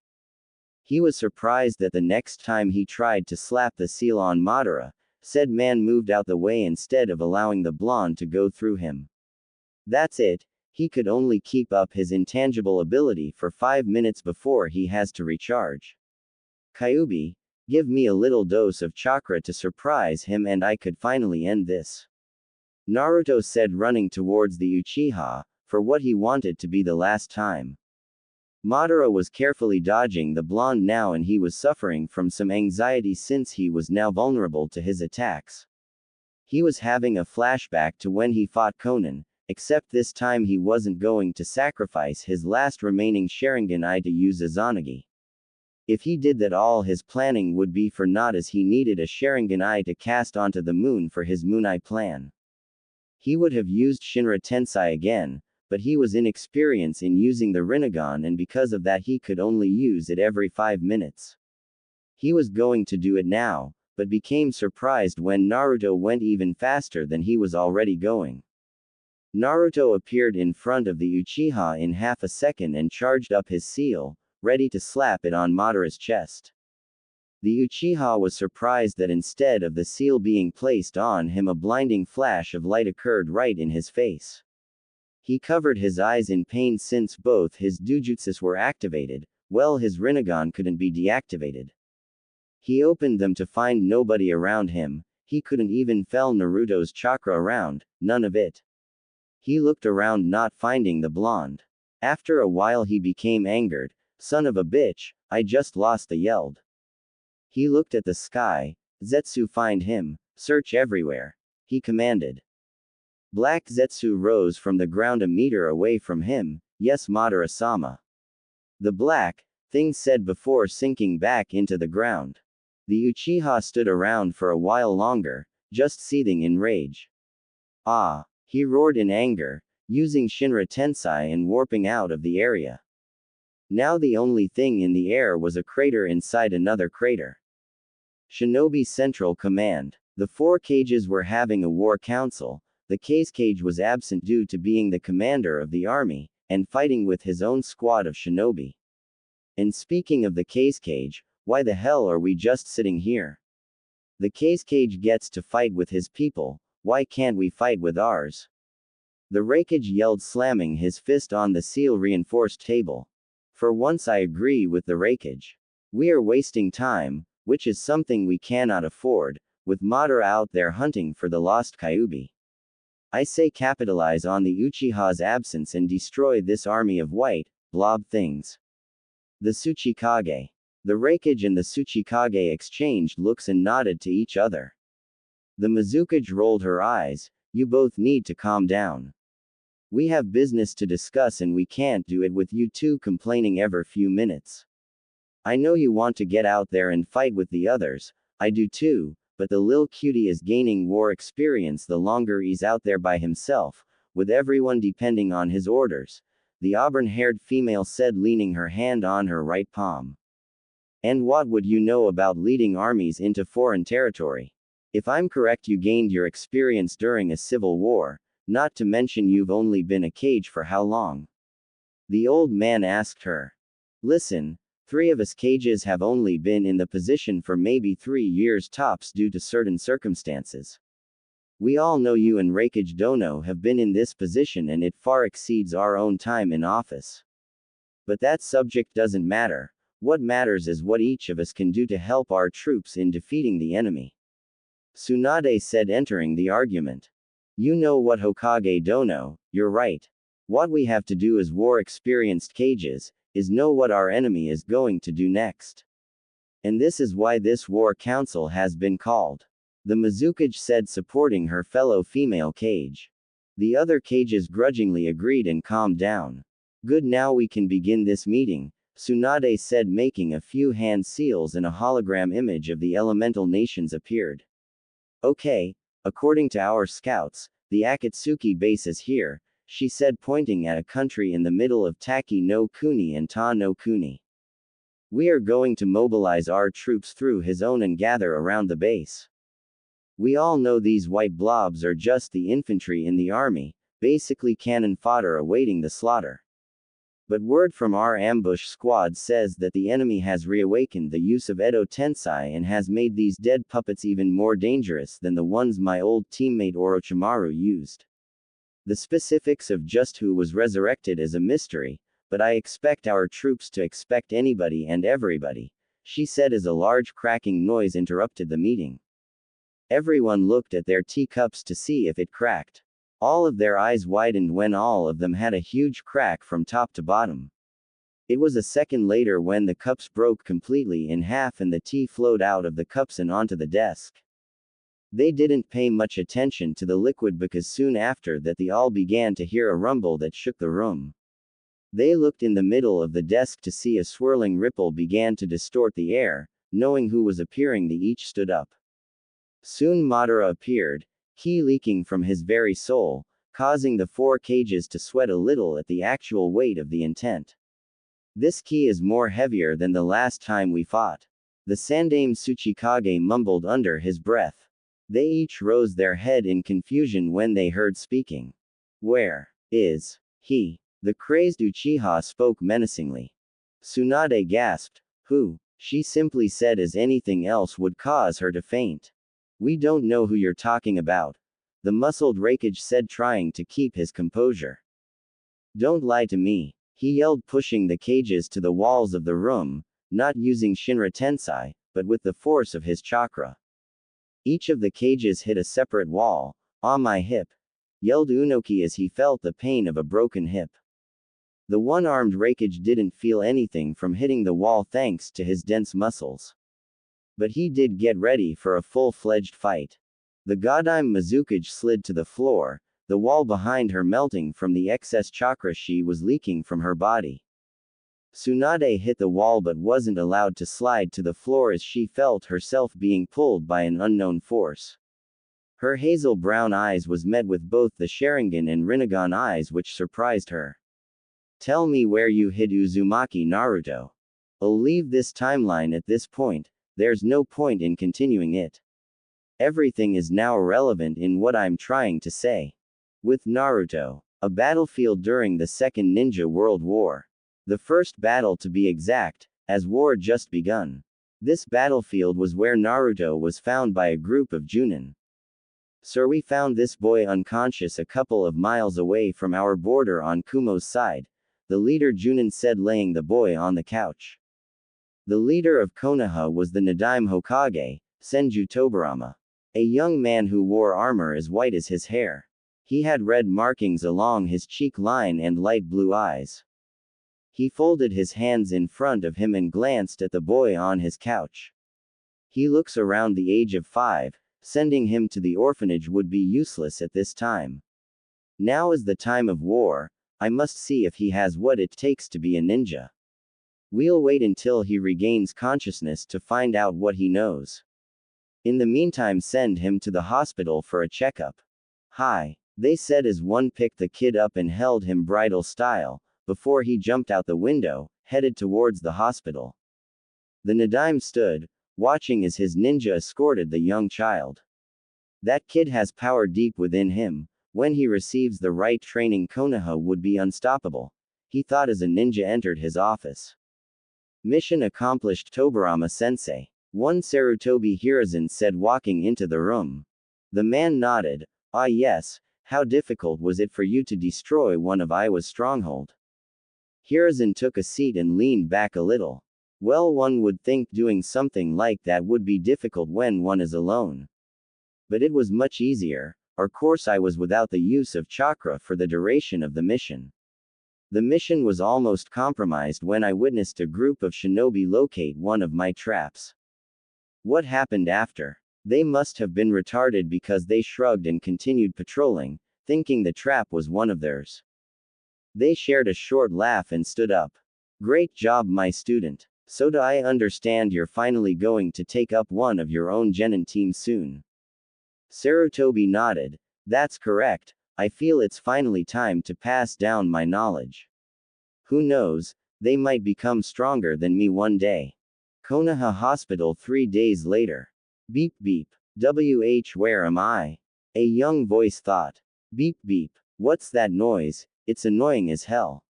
Speaker 1: He was surprised that the next time he tried to slap the seal on Madara, said man moved out the way instead of allowing the blonde to go through him. That's it, he could only keep up his intangible ability for 5 minutes before he has to recharge. Kyuubi, give me a little dose of chakra to surprise him and I could finally end this. Naruto said, running towards the Uchiha, for what he wanted to be the last time. Madara was carefully dodging the blonde now, and he was suffering from some anxiety since he was now vulnerable to his attacks. He was having a flashback to when he fought Konan, except this time he wasn't going to sacrifice his last remaining Sharingan eye to use Izanagi. If he did that, all his planning would be for naught, as he needed a Sharingan eye to cast onto the moon for his Moon Eye plan. He would have used Shinra Tensei again, but he was inexperienced in using the Rinnegan, and because of that he could only use it every 5 minutes. He was going to do it now, but became surprised when Naruto went even faster than he was already going. Naruto appeared in front of the Uchiha in half a second and charged up his seal, ready to slap it on Madara's chest. The Uchiha was surprised that instead of the seal being placed on him, a blinding flash of light occurred right in his face. He covered his eyes in pain since both his dojutsus were activated, well, his Rinnegan couldn't be deactivated. He opened them to find nobody around him. He couldn't even feel Naruto's chakra around, none of it. He looked around, not finding the blonde. After a while he became angered. Son of a bitch, I just lost, the yelled. He looked at the sky. Zetsu, find him, search everywhere, he commanded. Black Zetsu rose from the ground a meter away from him. Yes, Madara-sama. The black thing said before sinking back into the ground. The Uchiha stood around for a while longer, just seething in rage. Ah! He roared in anger, using Shinra Tensei and warping out of the area. Now the only thing in the air was a crater inside another crater. Shinobi Central Command. The 4 cages were having a war council. The case cage was absent due to being the commander of the army, and fighting with his own squad of shinobi. And speaking of the case cage, Why the hell are we just sitting here? The Cage gets to fight with his people, why can't we fight with ours? The Rakage yelled, slamming his fist on the seal-reinforced table. For once I agree with the Rakage. We are wasting time, which is something we cannot afford, with Madara out there hunting for the lost Kyuubi. I say capitalize on the Uchiha's absence and destroy this army of white, blob things. The Tsuchikage. The Rakage and the Tsuchikage exchanged looks and nodded to each other. The Mizukage rolled her eyes. You both need to calm down. We have business to discuss and we can't do it with you two complaining every few minutes. I know you want to get out there and fight with the others, I do too, but the lil cutie is gaining war experience the longer he's out there by himself, with everyone depending on his orders, the auburn-haired female said, leaning her hand on her right palm. And what would you know about leading armies into foreign territory? If I'm correct, you gained your experience during a civil war, not to mention you've only been a Cage for how long? The old man asked her. Listen, 3 of us Cages have only been in the position for maybe 3 years tops due to certain circumstances. We all know you and Rakage Dono have been in this position and it far exceeds our own time in office. But that subject doesn't matter, what matters is what each of us can do to help our troops in defeating the enemy. Tsunade said, entering the argument. You know what, Hokage Dono, you're right. What we have to do as war-experienced Cages, is know what our enemy is going to do next. And this is why this war council has been called. The Mizukage said, supporting her fellow female Cage. The other Cages grudgingly agreed and calmed down. Good, now we can begin this meeting, Tsunade said, making a few hand seals and a hologram image of the elemental nations appeared. Okay, according to our scouts, the Akatsuki base is here, she said, pointing at a country in the middle of Taki no Kuni and Ta no Kuni. We are going to mobilize our troops through his own and gather around the base. We all know these white blobs are just the infantry in the army, basically cannon fodder awaiting the slaughter. But word from our ambush squad says that the enemy has reawakened the use of Edo Tensei and has made these dead puppets even more dangerous than the ones my old teammate Orochimaru used. The specifics of just who was resurrected is a mystery, but I expect our troops to expect anybody and everybody, she said as a large cracking noise interrupted the meeting. Everyone looked at their teacups to see if it cracked. All of their eyes widened when all of them had a huge crack from top to bottom. It was a second later when the cups broke completely in half and the tea flowed out of the cups and onto the desk. They didn't pay much attention to the liquid because soon after that they all began to hear a rumble that shook the room. They looked in the middle of the desk to see a swirling ripple began to distort the air. Knowing who was appearing, they each stood up. Soon Madara appeared, he leaking from his very soul, causing the 4 Cages to sweat a little at the actual weight of the intent. This ki is more heavier than the last time we fought. The Sandaime Tsuchikage mumbled under his breath. They each rose their head in confusion when they heard speaking. Where is he? The crazed Uchiha spoke menacingly. Tsunade gasped. Who? She simply said as anything else would cause her to faint. We don't know who you're talking about, the muscled Rakage said, trying to keep his composure. Don't lie to me, he yelled, pushing the Cages to the walls of the room, not using Shinra Tensei, but with the force of his chakra. Each of the Cages hit a separate wall. On my hip, yelled Unoki as he felt the pain of a broken hip. The one-armed Rakage didn't feel anything from hitting the wall thanks to his dense muscles. But he did get ready for a full-fledged fight. The Godaime Mizukage slid to the floor, the wall behind her melting from the excess chakra she was leaking from her body. Tsunade hit the wall but wasn't allowed to slide to the floor as she felt herself being pulled by an unknown force. Her hazel brown eyes was met with both the Sharingan and Rinnegan eyes, which surprised her. Tell me where you hid Uzumaki Naruto. I'll leave this timeline at this point, there's no point in continuing it. Everything is now irrelevant in what I'm trying to say. With Naruto, a battlefield during the Second Ninja World War. The first battle to be exact, as war just begun. This battlefield was where Naruto was found by a group of Junin. Sir, we found this boy unconscious a couple of miles away from our border on Kumo's side, the leader Junin said, laying the boy on the couch. The leader of Konoha was the Nadaime Hokage, Senju Tobarama. A young man who wore armor as white as his hair. He had red markings along his cheek line and light blue eyes. He folded his hands in front of him and glanced at the boy on his couch. He looks around the age of 5, sending him to the orphanage would be useless at this time. Now is the time of war, I must see if he has what it takes to be a ninja. We'll wait until he regains consciousness to find out what he knows. In the meantime, send him to the hospital for a checkup. Hi, they said as one picked the kid up and held him bridal style, before he jumped out the window, headed towards the hospital. The Nadaime stood, watching as his ninja escorted the young child. That kid has power deep within him. When he receives the right training, Konoha would be unstoppable, he thought as a ninja entered his office. Mission accomplished, Tobarama-sensei. One Sarutobi Hiruzen said, walking into the room. The man nodded. Ah yes, how difficult was it for you to destroy one of Iwa's stronghold? Hiruzen took a seat and leaned back a little. Well, one would think doing something like that would be difficult when one is alone. But it was much easier. Of course, I was without the use of chakra for the duration of the mission. The mission was almost compromised when I witnessed a group of shinobi locate one of my traps. What happened after? They must have been retarded because they shrugged and continued patrolling, thinking the trap was one of theirs. They shared a short laugh and stood up. Great job, my student. So do I understand you're finally going to take up one of your own genin team soon? Sarutobi nodded. That's correct. I feel it's finally time to pass down my knowledge. Who knows, they might become stronger than me one day. Konoha Hospital 3 days later. Beep beep. Where am I? A young voice thought. Beep beep. What's that noise? It's annoying as hell.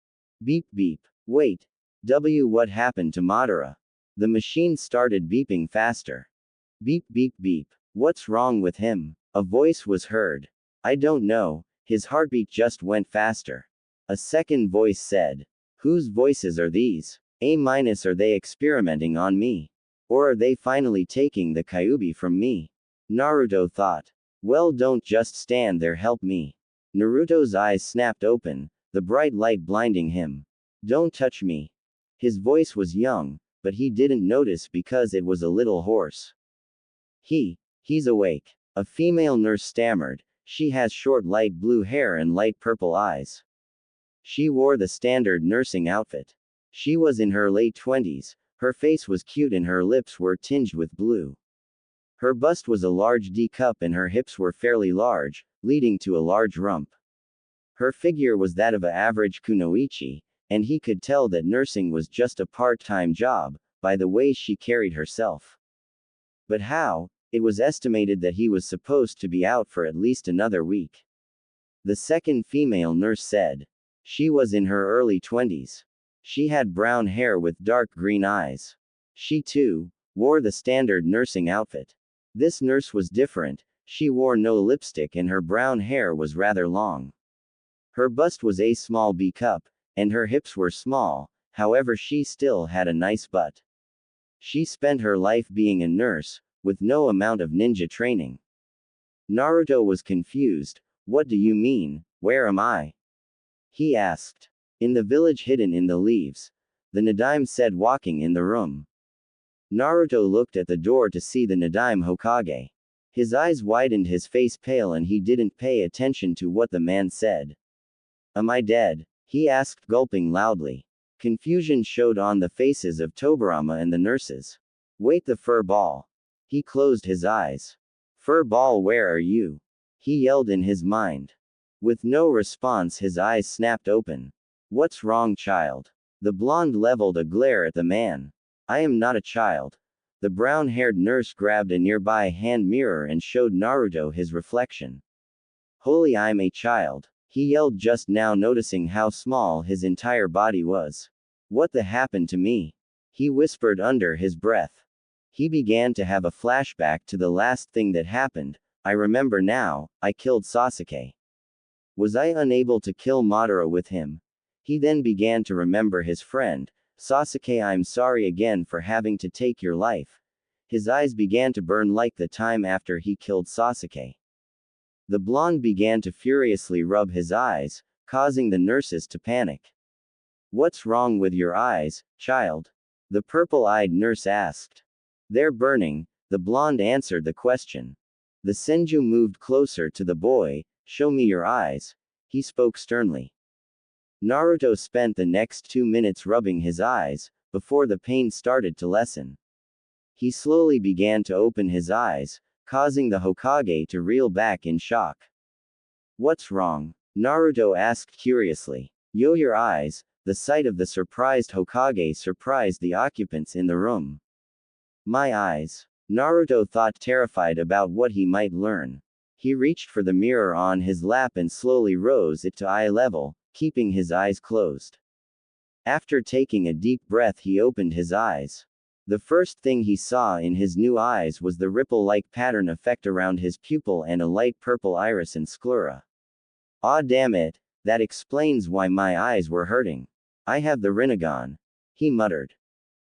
Speaker 1: Beep beep. Wait. What happened to Madara? The machine started beeping faster. Beep beep beep. What's wrong with him? A voice was heard. I don't know, his heartbeat just went faster. A second voice said. Whose voices are these? Are they experimenting on me? Or are they finally taking the Kyuubi from me? Naruto thought. Well, don't just stand there, help me. Naruto's eyes snapped open, the bright light blinding him. Don't touch me. His voice was young, but he didn't notice because it was a little hoarse. He's awake. A female nurse stammered. She has short light blue hair and light purple eyes. She wore the standard nursing outfit. She was in her late 20s, her face was cute and her lips were tinged with blue. Her bust was a large D cup and her hips were fairly large, leading to a large rump. Her figure was that of an average kunoichi, and he could tell that nursing was just a part-time job, by the way she carried herself. But how? It was estimated that he was supposed to be out for at least another week. The second female nurse said. She was in her early 20s. She had brown hair with dark green eyes. She too wore the standard nursing outfit. This nurse was different, she wore no lipstick and her brown hair was rather long. Her bust was a small B cup, and her hips were small, however she still had a nice butt. She spent her life being a nurse, with no amount of ninja training. Naruto was confused. What do you mean, where am I? He asked. In the village hidden in the leaves. The Nadaime said, walking in the room. Naruto looked at the door to see the Nadaime Hokage. His eyes widened, his face pale, and he didn't pay attention to what the man said. Am I dead? He asked, gulping loudly. Confusion showed on the faces of Tobarama and the nurses. Wait, the fur ball. He closed his eyes. Fur ball, where are you? He yelled in his mind. With no response, his eyes snapped open. What's wrong, child? The blonde leveled a glare at the man. I am not a child. The brown-haired nurse grabbed a nearby hand mirror and showed Naruto his reflection. Holy, I'm a child. He yelled just now, noticing how small his entire body was. What the happened to me? He whispered under his breath. He began to have a flashback to the last thing that happened. I remember now, I killed Sasuke. Was I unable to kill Madara with him? He then began to remember his friend. Sasuke, I'm sorry again for having to take your life. His eyes began to burn like the time after he killed Sasuke. The blonde began to furiously rub his eyes, causing the nurses to panic. What's wrong with your eyes, child? The purple-eyed nurse asked. They're burning, the blonde answered the question. The Senju moved closer to the boy. Show me your eyes, he spoke sternly. Naruto spent the next 2 minutes rubbing his eyes, before the pain started to lessen. He slowly began to open his eyes, causing the Hokage to reel back in shock. What's wrong? Naruto asked curiously. Your eyes. The sight of the surprised Hokage surprised the occupants in the room. My eyes. Naruto thought, terrified about what he might learn. He reached for the mirror on his lap and slowly rose it to eye level, keeping his eyes closed. After taking a deep breath, he opened his eyes. The first thing he saw in his new eyes was the ripple-like pattern effect around his pupil and a light purple iris and sclera. Ah, damn it, that explains why my eyes were hurting. I have the Rinnegan, he muttered.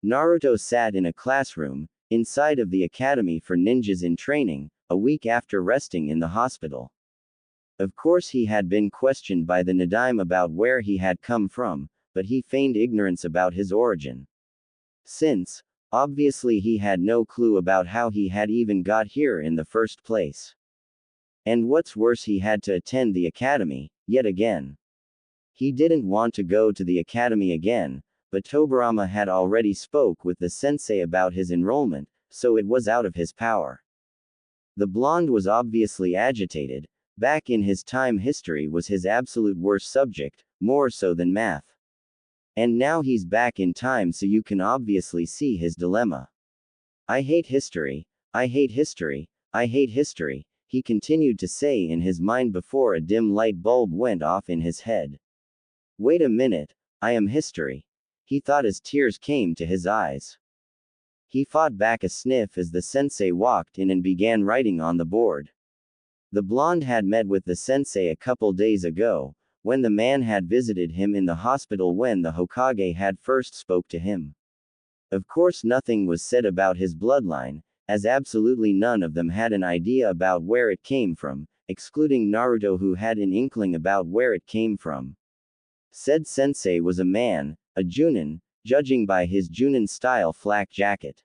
Speaker 1: Naruto sat in a classroom, inside of the Academy for Ninjas in Training, a week after resting in the hospital. Of course he had been questioned by the Nadaime about where he had come from, but he feigned ignorance about his origin. Since, obviously he had no clue about how he had even got here in the first place. And what's worse, he had to attend the academy, yet again. He didn't want to go to the academy again, but Tobirama had already spoke with the sensei about his enrollment, so it was out of his power. The blonde was obviously agitated. Back in his time, history was his absolute worst subject, more so than math. And now he's back in time, so you can obviously see his dilemma. I hate history, I hate history, I hate history, he continued to say in his mind before a dim light bulb went off in his head. Wait a minute, I am history, he thought as tears came to his eyes. He fought back a sniff as the sensei walked in and began writing on the board. The blonde had met with the sensei a couple days ago, when the man had visited him in the hospital when the Hokage had first spoke to him. Of course nothing was said about his bloodline, as absolutely none of them had an idea about where it came from, excluding Naruto, who had an inkling about where it came from. Said sensei was a man, a Junin, judging by his Junin-style flak jacket.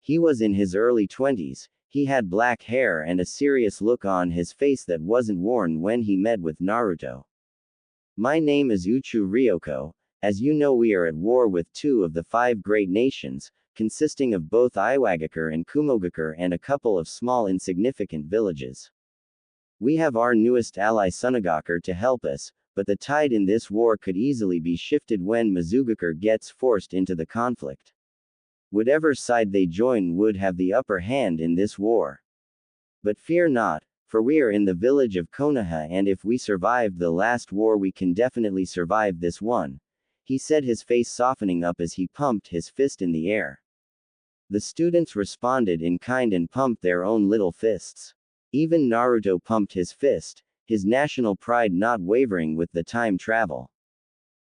Speaker 1: He was in his early 20s, he had black hair and a serious look on his face that wasn't worn when he met with Naruto. My name is Uchu Ryoko. As you know, we are at war with 2 of the 5 great nations, consisting of both Iwagakure and Kumogakure and a couple of small insignificant villages. We have our newest ally Sunagakure to help us, but the tide in this war could easily be shifted when Mizugakure gets forced into the conflict. Whatever side they join would have the upper hand in this war. But fear not, for we are in the village of Konoha, and if we survived the last war we can definitely survive this one, he said, his face softening up as he pumped his fist in the air. The students responded in kind and pumped their own little fists. Even Naruto pumped his fist, his national pride not wavering with the time travel.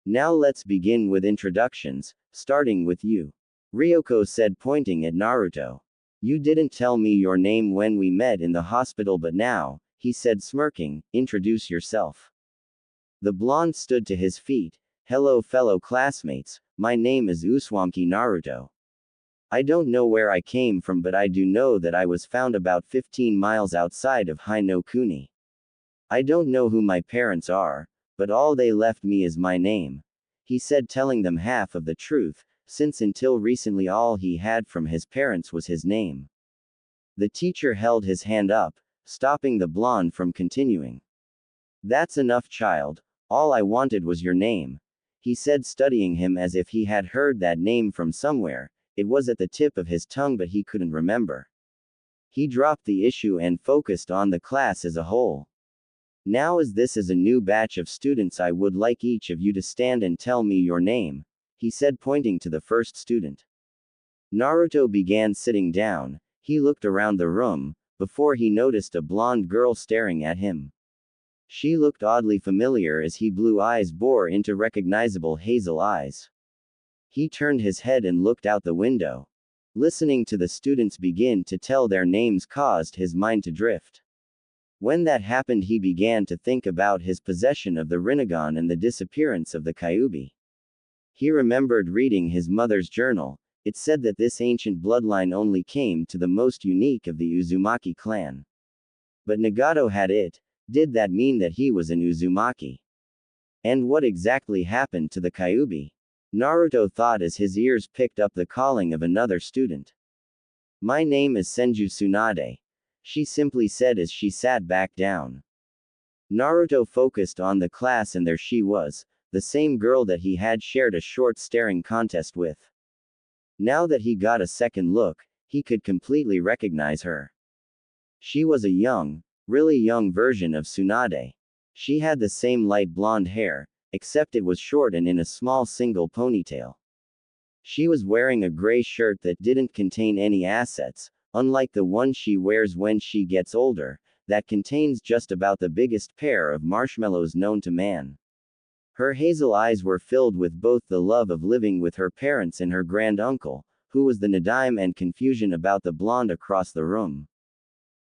Speaker 1: Now let's begin with introductions, starting with you. Ryoko said, pointing at Naruto. You didn't tell me your name when we met in the hospital, but now, he said smirking, introduce yourself. The blonde stood to his feet. Hello fellow classmates, my name is Uzumaki Naruto. I don't know where I came from, but I do know that I was found about 15 miles outside of Hai no Kuni. I don't know who my parents are, but all they left me is my name, he said, telling them half of the truth, since until recently all he had from his parents was his name. The teacher held his hand up, stopping the blonde from continuing. That's enough, child, all I wanted was your name, he said, studying him as if he had heard that name from somewhere. It was at the tip of his tongue, but he couldn't remember. He dropped the issue and focused on the class as a whole. Now, as this is a new batch of students, I would like each of you to stand and tell me your name, he said, pointing to the first student. Naruto began sitting down. He looked around the room, before he noticed a blonde girl staring at him. She looked oddly familiar as his blue eyes bore into recognizable hazel eyes. He turned his head and looked out the window. Listening to the students begin to tell their names caused his mind to drift. When that happened, he began to think about his possession of the Rinnegan and the disappearance of the Kyuubi. He remembered reading his mother's journal. It said that this ancient bloodline only came to the most unique of the Uzumaki clan. But Nagato had it. Did that mean that he was an Uzumaki? And what exactly happened to the Kyuubi? Naruto thought as his ears picked up the calling of another student. "My name is Senju Tsunade," she simply said as she sat back down. Naruto focused on the class, and there she was, the same girl that he had shared a short staring contest with. Now that he got a second look, he could completely recognize her. She was a young, really young version of Tsunade. She had the same light blonde hair, except it was short and in a small single ponytail. She was wearing a gray shirt that didn't contain any assets, unlike the one she wears when she gets older, that contains just about the biggest pair of marshmallows known to man. Her hazel eyes were filled with both the love of living with her parents and her grand uncle, who was the Nadaime, and confusion about the blonde across the room.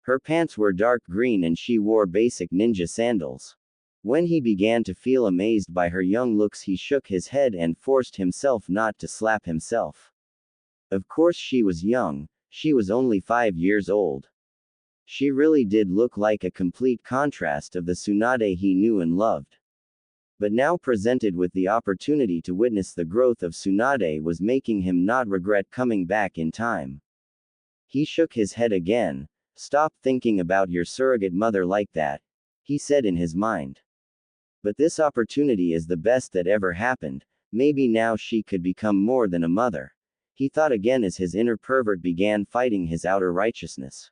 Speaker 1: Her pants were dark green and she wore basic ninja sandals. When he began to feel amazed by her young looks, he shook his head and forced himself not to slap himself. Of course she was young, she was only 5 years old. She really did look like a complete contrast of the Tsunade he knew and loved. But now presented with the opportunity to witness the growth of Tsunade was making him not regret coming back in time. He shook his head again. "Stop thinking about your surrogate mother like that," he said in his mind. "But this opportunity is the best that ever happened. Maybe now she could become more than a mother," he thought again as his inner pervert began fighting his outer righteousness.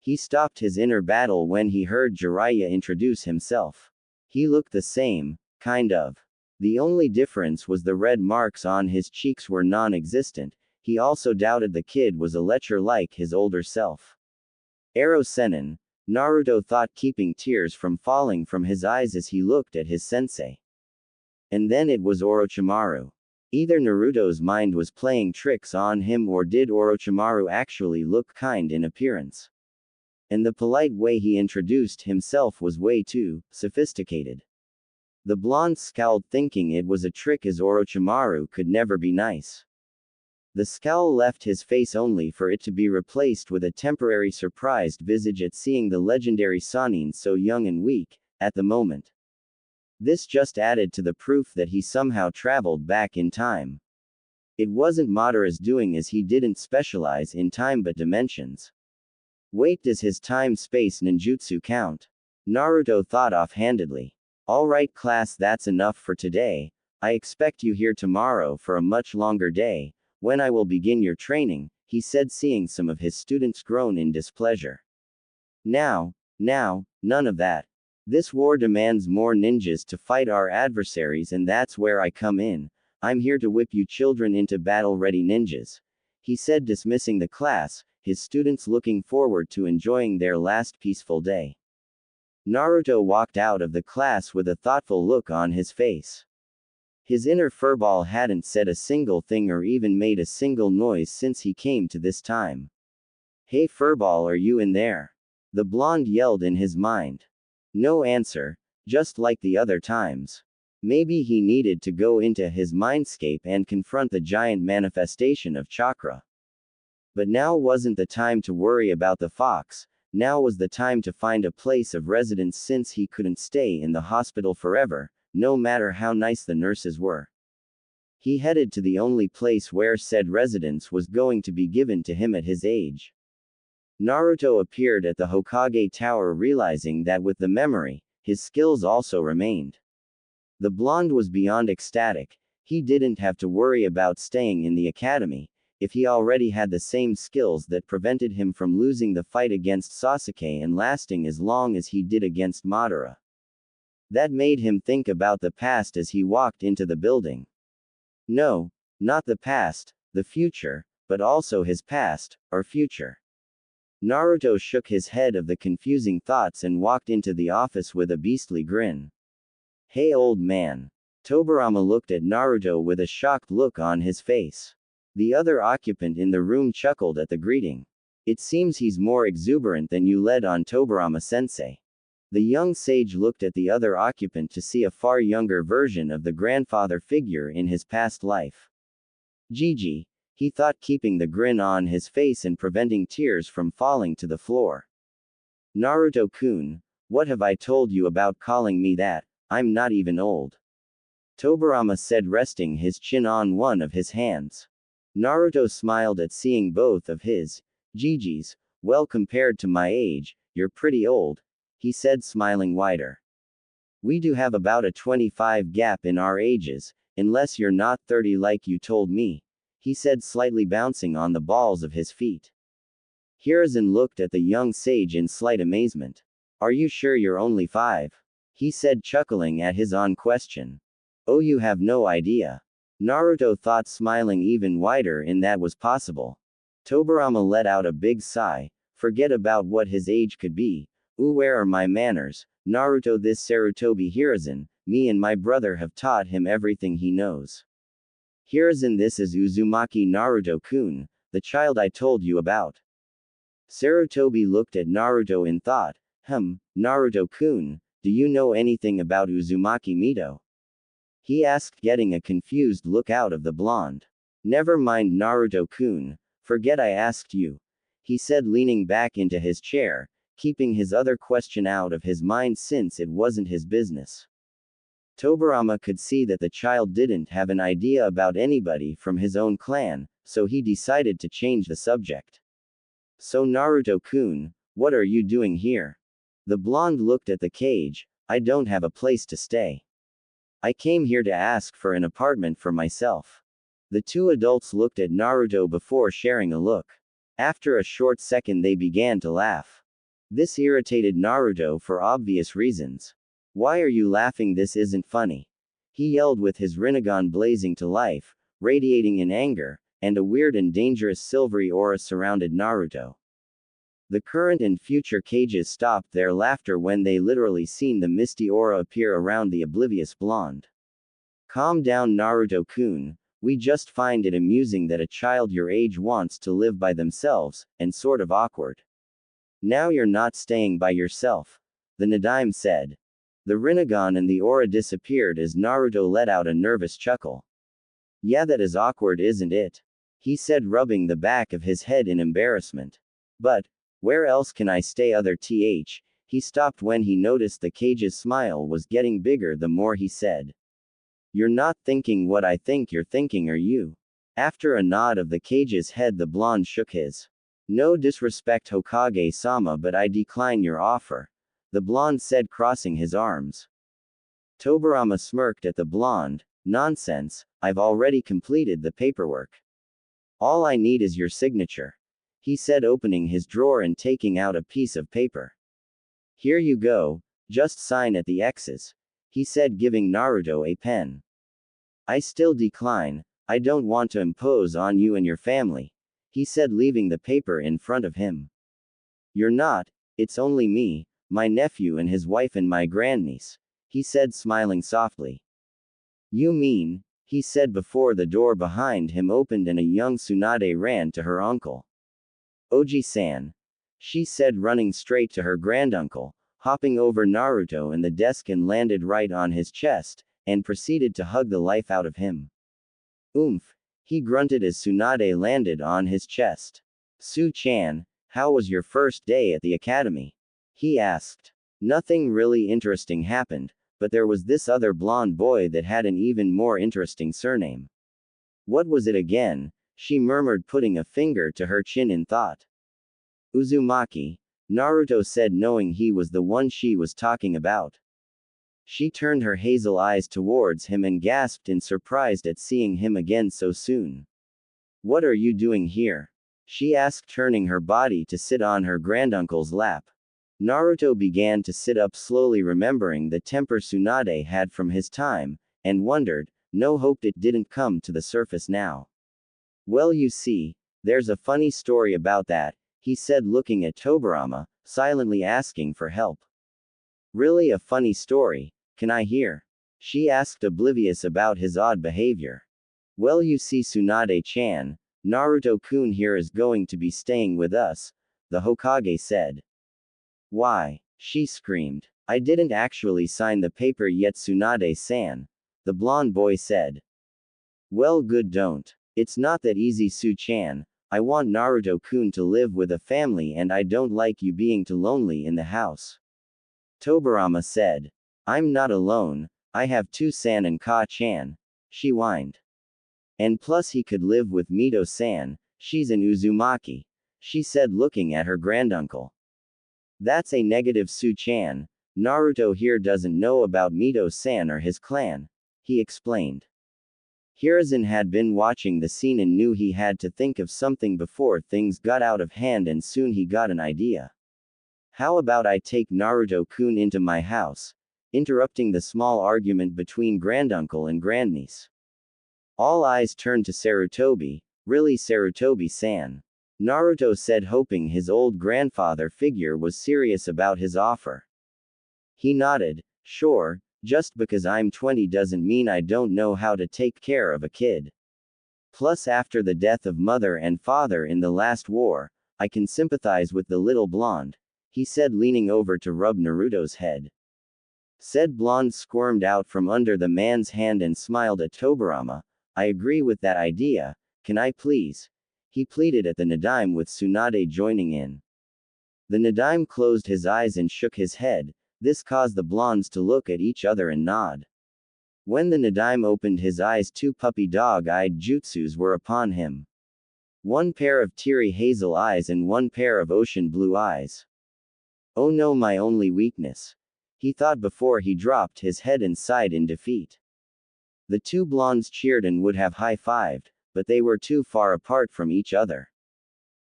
Speaker 1: He stopped his inner battle when he heard Jiraiya introduce himself. He looked the same, kind of. The only difference was the red marks on his cheeks were non-existent. He also doubted the kid was a lecher like his older self. Ero Sennin, Naruto thought, keeping tears from falling from his eyes as he looked at his sensei. And then it was Orochimaru. Either Naruto's mind was playing tricks on him, or did Orochimaru actually look kind in appearance? And the polite way he introduced himself was way too sophisticated. The blonde scowled, thinking it was a trick, as Orochimaru could never be nice. The scowl left his face only for it to be replaced with a temporary surprised visage at seeing the legendary Sannin so young and weak at the moment. This just added to the proof that he somehow traveled back in time. It wasn't Madara's doing, as he didn't specialize in time but dimensions. Wait, does his time-space ninjutsu count? Naruto thought offhandedly. Alright class, that's enough for today. I expect you here tomorrow for a much longer day, when I will begin your training, he said, seeing some of his students groan in displeasure. Now, none of that. This war demands more ninjas to fight our adversaries, and that's where I come in. I'm here to whip you children into battle-ready ninjas, he said, dismissing the class, his students looking forward to enjoying their last peaceful day. Naruto walked out of the class with a thoughtful look on his face. His inner furball hadn't said a single thing or even made a single noise since he came to this time. "Hey furball, are you in there?" the blonde yelled in his mind. No answer, just like the other times. Maybe he needed to go into his mindscape and confront the giant manifestation of chakra. But now wasn't the time to worry about the fox. Now was the time to find a place of residence, since he couldn't stay in the hospital forever, no matter how nice the nurses were. He headed to the only place where said residence was going to be given to him at his age. Naruto appeared at the Hokage Tower, realizing that with the memory, his skills also remained. The blonde was beyond ecstatic. He didn't have to worry about staying in the academy, if he already had the same skills that prevented him from losing the fight against Sasuke and lasting as long as he did against Madara. That made him think about the past as he walked into the building. No, not the past, the future. but also his past, or future. Naruto shook his head of the confusing thoughts and walked into the office with a beastly grin. Hey old man. Tobirama looked at Naruto with a shocked look on his face. The other occupant in the room chuckled at the greeting. It seems he's more exuberant than you led on, Tobirama-sensei. The young sage looked at the other occupant to see a far younger version of the grandfather figure in his past life. Gigi, he thought, keeping the grin on his face and preventing tears from falling to the floor. Naruto-kun, what have I told you about calling me that? I'm not even old. Tobirama said, resting his chin on one of his hands. Naruto smiled at seeing both of his Gigi's. Well, compared to my age, you're pretty old, he said, smiling wider. We do have about a 25 gap in our ages, unless you're not 30 like you told me, he said, slightly bouncing on the balls of his feet. Hiruzen looked at the young sage in slight amazement. Are you sure you're only 5? He said, chuckling at his own question. Oh, you have no idea. Naruto thought, smiling even wider in that was possible. Tobirama let out a big sigh. Forget about what his age could be. Ooh, where are my manners? Naruto, this Sarutobi Hiruzen, me and my brother have taught him everything he knows. Hiruzen, this is Uzumaki Naruto-kun, the child I told you about. Sarutobi looked at Naruto in thought. Naruto-kun, do you know anything about Uzumaki Mito? He asked, getting a confused look out of the blonde. Never mind, Naruto-kun, forget I asked you, he said, leaning back into his chair, keeping his other question out of his mind since it wasn't his business. Tobirama could see that the child didn't have an idea about anybody from his own clan, so he decided to change the subject. So Naruto-kun, what are you doing here? The blonde looked at the cage. I don't have a place to stay. I came here to ask for an apartment for myself. The two adults looked at Naruto before sharing a look. After a short second they began to laugh. This irritated Naruto for obvious reasons. Why are you laughing? This isn't funny. He yelled with his Rinnegan blazing to life, radiating in anger, and a weird and dangerous silvery aura surrounded Naruto. The current and future cages stopped their laughter when they literally seen the misty aura appear around the oblivious blonde. Calm down, Naruto-kun, we just find it amusing that a child your age wants to live by themselves, and sort of awkward. Now you're not staying by yourself, the Nadime said. The Rinnegan and the aura disappeared as Naruto let out a nervous chuckle. Yeah, that is awkward, isn't it? He said, rubbing the back of his head in embarrassment. But, where else can I stay? He stopped when he noticed the cage's smile was getting bigger the more he said. You're not thinking what I think you're thinking, are you? After a nod of the cage's head, the blonde shook his. No disrespect, Hokage-sama, but I decline your offer, the blonde said, crossing his arms. Tobirama smirked at the blonde. Nonsense, I've already completed the paperwork. All I need is your signature, he said, opening his drawer and taking out a piece of paper. Here you go, just sign at the X's, he said, giving Naruto a pen. I still decline, I don't want to impose on you and your family, he said, leaving the paper in front of him. You're not, it's only me, my nephew and his wife and my grandniece, he said, smiling softly. You mean, he said before the door behind him opened and a young Tsunade ran to her uncle. Oji-san, she said, running straight to her granduncle, hopping over Naruto and the desk and landed right on his chest, and proceeded to hug the life out of him. Oomph, he grunted as Tsunade landed on his chest. Su-chan, how was your first day at the academy? He asked. Nothing really interesting happened, but there was this other blonde boy that had an even more interesting surname. What was it again? She murmured, putting a finger to her chin in thought. Uzumaki, Naruto said, knowing he was the one she was talking about. She turned her hazel eyes towards him and gasped in surprise at seeing him again so soon. What are you doing here? She asked, turning her body to sit on her granduncle's lap. Naruto began to sit up slowly, remembering the temper Tsunade had from his time, and wondered, no, hoped it didn't come to the surface now. Well, you see, There's a funny story about that, he said, looking at Tobirama, silently asking for help. Really a funny story, can I hear? She asked, oblivious about his odd behavior. Well, you see, Tsunade-chan, Naruto-kun here is going to be staying with us, the Hokage said. Why? She screamed. I didn't actually sign the paper yet, Tsunade-san, the blonde boy said. Well, good, don't. It's not that easy, Su-chan. I want Naruto-kun to live with a family and I don't like you being too lonely in the house. Tobirama said. I'm not alone, I have two-san and Ka-chan, she whined. And plus he could live with Mito-san, she's an Uzumaki, she said, looking at her granduncle. That's a negative, Su-chan. Naruto here doesn't know about Mito-san or his clan, he explained. Hiruzen had been watching the scene and knew he had to think of something before things got out of hand, and soon he got an idea. How about I take Naruto-kun into my house? Interrupting the small argument between granduncle and grandniece. All eyes turned to Sarutobi. Really, Sarutobi-san? Naruto said, hoping his old grandfather figure was serious about his offer. He nodded. Sure, just because I'm 20 doesn't mean I don't know how to take care of a kid. Plus, after the death of mother and father in the last war, I can sympathize with the little blonde, he said, leaning over to rub Naruto's head. Said blonde squirmed out from under the man's hand and smiled at Tobirama. I agree with that idea, can I please? He pleaded at the Nadime, with Tsunade joining in. The Nadime closed his eyes and shook his head. This caused the blondes to look at each other and nod. When the Nadime opened his eyes, two puppy dog-eyed jutsus were upon him. One pair of teary hazel eyes and one pair of ocean blue eyes. Oh no, my only weakness, he thought before he dropped his head and sighed in defeat. The two blondes cheered and would have high-fived, but they were too far apart from each other.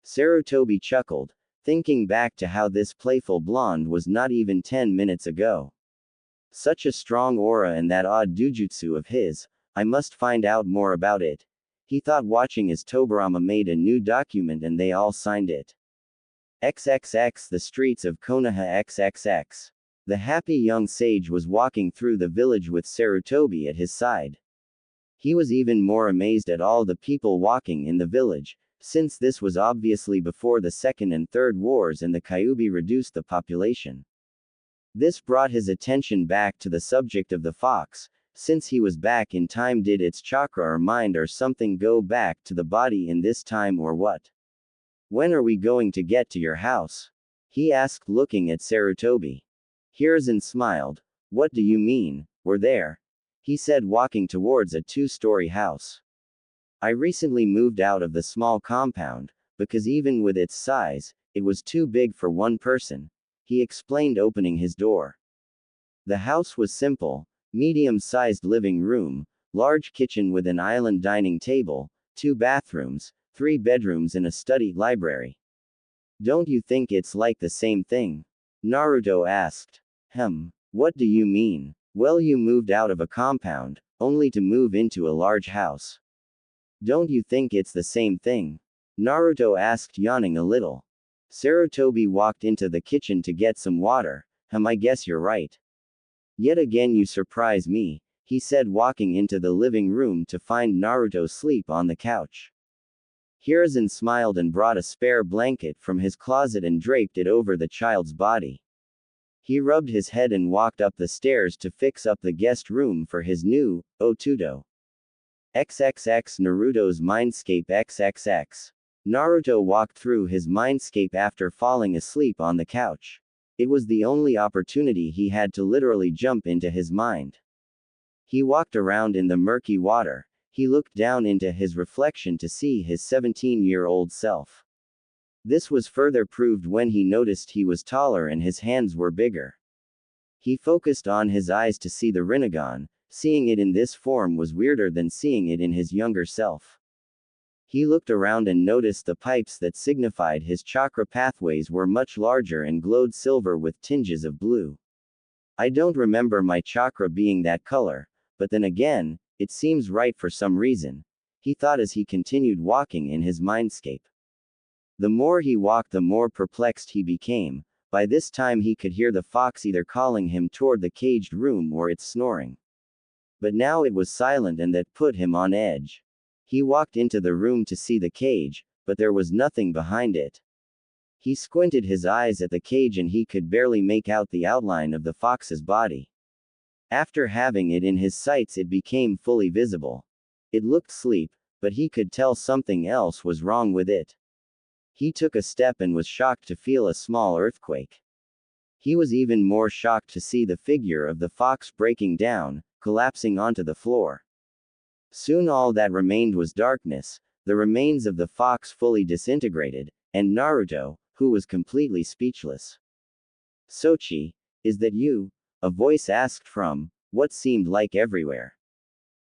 Speaker 1: Sarutobi chuckled, thinking back to how this playful blonde was not even 10 minutes ago. Such a strong aura and that odd dujutsu of his, I must find out more about it, he thought, watching as Tobirama made a new document and they all signed it. XXX The streets of Konoha XXX. The happy young sage was walking through the village with Sarutobi at his side. He was even more amazed at all the people walking in the village, since this was obviously before the Second and Third Wars and the Kyuubi reduced the population. This brought his attention back to the subject of the fox. Since he was back in time, did its chakra or mind or something go back to the body in this time, or what? When are we going to get to your house? He asked, looking at Sarutobi. Hiruzen smiled. What do you mean, we're there? He said, walking towards a two-story house. I recently moved out of the small compound, because even with its size, it was too big for one person, he explained, opening his door. The house was simple, medium-sized living room, large kitchen with an island dining table, 2 bathrooms, 3 bedrooms and a study library. Don't you think it's like the same thing? Naruto asked. What do you mean? Well, you moved out of a compound, only to move into a large house. Don't you think it's the same thing? Naruto asked, yawning a little. Sarutobi walked into the kitchen to get some water. I guess you're right. Yet again you surprise me, he said, walking into the living room to find Naruto asleep on the couch. Hiruzen smiled and brought a spare blanket from his closet and draped it over the child's body. He rubbed his head and walked up the stairs to fix up the guest room for his new Otudo. XXX Naruto's Mindscape XXX. Naruto walked through his mindscape after falling asleep on the couch. It was the only opportunity he had to literally jump into his mind. He walked around in the murky water. He looked down into his reflection to see his 17-year-old self. This was further proved when he noticed he was taller and his hands were bigger. He focused on his eyes to see the Rinnegan. Seeing it in this form was weirder than seeing it in his younger self. He looked around and noticed the pipes that signified his chakra pathways were much larger and glowed silver with tinges of blue. I don't remember my chakra being that color, but then again, it seems right for some reason, he thought as he continued walking in his mindscape. The more he walked, the more perplexed he became. By this time he could hear the fox either calling him toward the caged room or its snoring. But now it was silent, and that put him on edge. He walked into the room to see the cage, but there was nothing behind it. He squinted his eyes at the cage and he could barely make out the outline of the fox's body. After having it in his sights, it became fully visible. It looked asleep, but he could tell something else was wrong with it. He took a step and was shocked to feel a small earthquake. He was even more shocked to see the figure of the fox breaking down, collapsing onto the floor. Soon all that remained was darkness, the remains of the fox fully disintegrated, and Naruto, who was completely speechless. "Sochi, is that you?" a voice asked from what seemed like everywhere.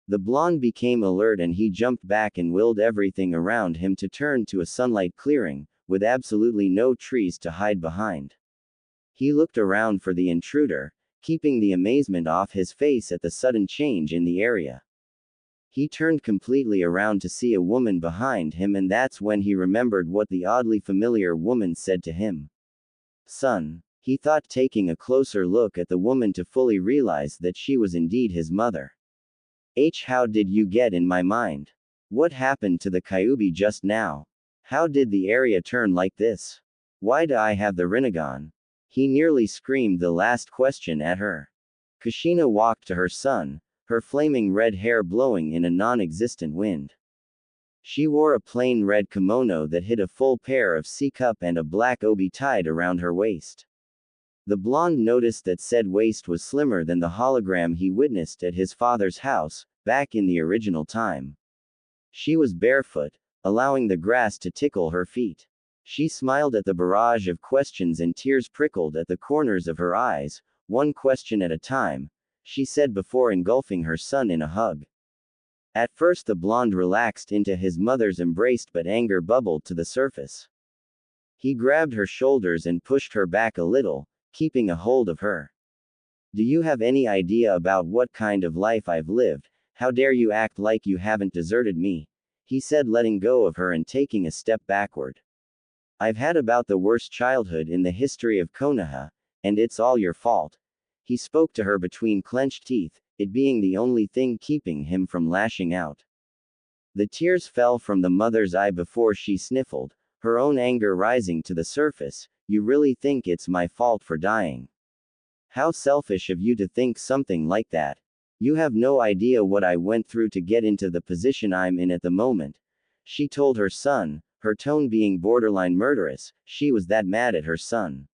Speaker 1: The blonde became alert and he jumped back and willed everything around him to turn to a sunlight clearing, with absolutely no trees to hide behind. He looked around for the intruder, keeping the amazement off his face at the sudden change in the area. He turned completely around to see a woman behind him, and that's when he remembered what the oddly familiar woman said to him. "Son," he thought, taking a closer look at the woman to fully realize that she was indeed his mother. How did you get in my mind? What happened to the Kyuubi just now? How did the area turn like this? Why do I have the Rinnegan?" He nearly screamed the last question at her. Kushina walked to her son, her flaming red hair blowing in a non-existent wind. She wore a plain red kimono that hid a full pair of C-cup and a black obi tied around her waist. The blonde noticed that said waist was slimmer than the hologram he witnessed at his father's house, back in the original time. She was barefoot, allowing the grass to tickle her feet. She smiled at the barrage of questions and tears prickled at the corners of her eyes, one question at a time, she said before engulfing her son in a hug. At first the blonde relaxed into his mother's embrace, but anger bubbled to the surface. He grabbed her shoulders and pushed her back a little, keeping a hold of her. "Do you have any idea about what kind of life I've lived? How dare you act like you haven't deserted me?" he said, letting go of her and taking a step backward. "I've had about the worst childhood in the history of Konoha, and it's all your fault." He spoke to her between clenched teeth, it being the only thing keeping him from lashing out. The tears fell from the mother's eye before she sniffled, her own anger rising to the surface. "You really think it's my fault for dying? How selfish of you to think something like that. You have no idea what I went through to get into the position I'm in at the moment," she told her son, her tone being borderline murderous. She was that mad at her son.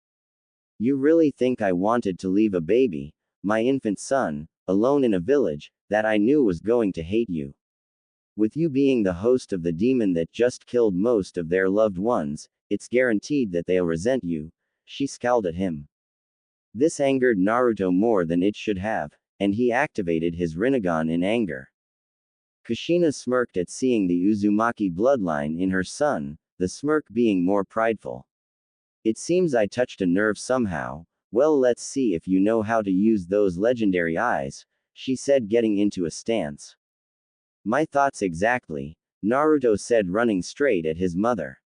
Speaker 1: "You really think I wanted to leave a baby, my infant son, alone in a village, that I knew was going to hate you? With you being the host of the demon that just killed most of their loved ones, it's guaranteed that they'll resent you," she scowled at him. This angered Naruto more than it should have, and he activated his Rinnegan in anger. Kushina smirked at seeing the Uzumaki bloodline in her son, the smirk being more prideful. "It seems I touched a nerve somehow. Well, let's see if you know how to use those legendary eyes," she said, getting into a stance. "My thoughts exactly," Naruto said, running straight at his mother.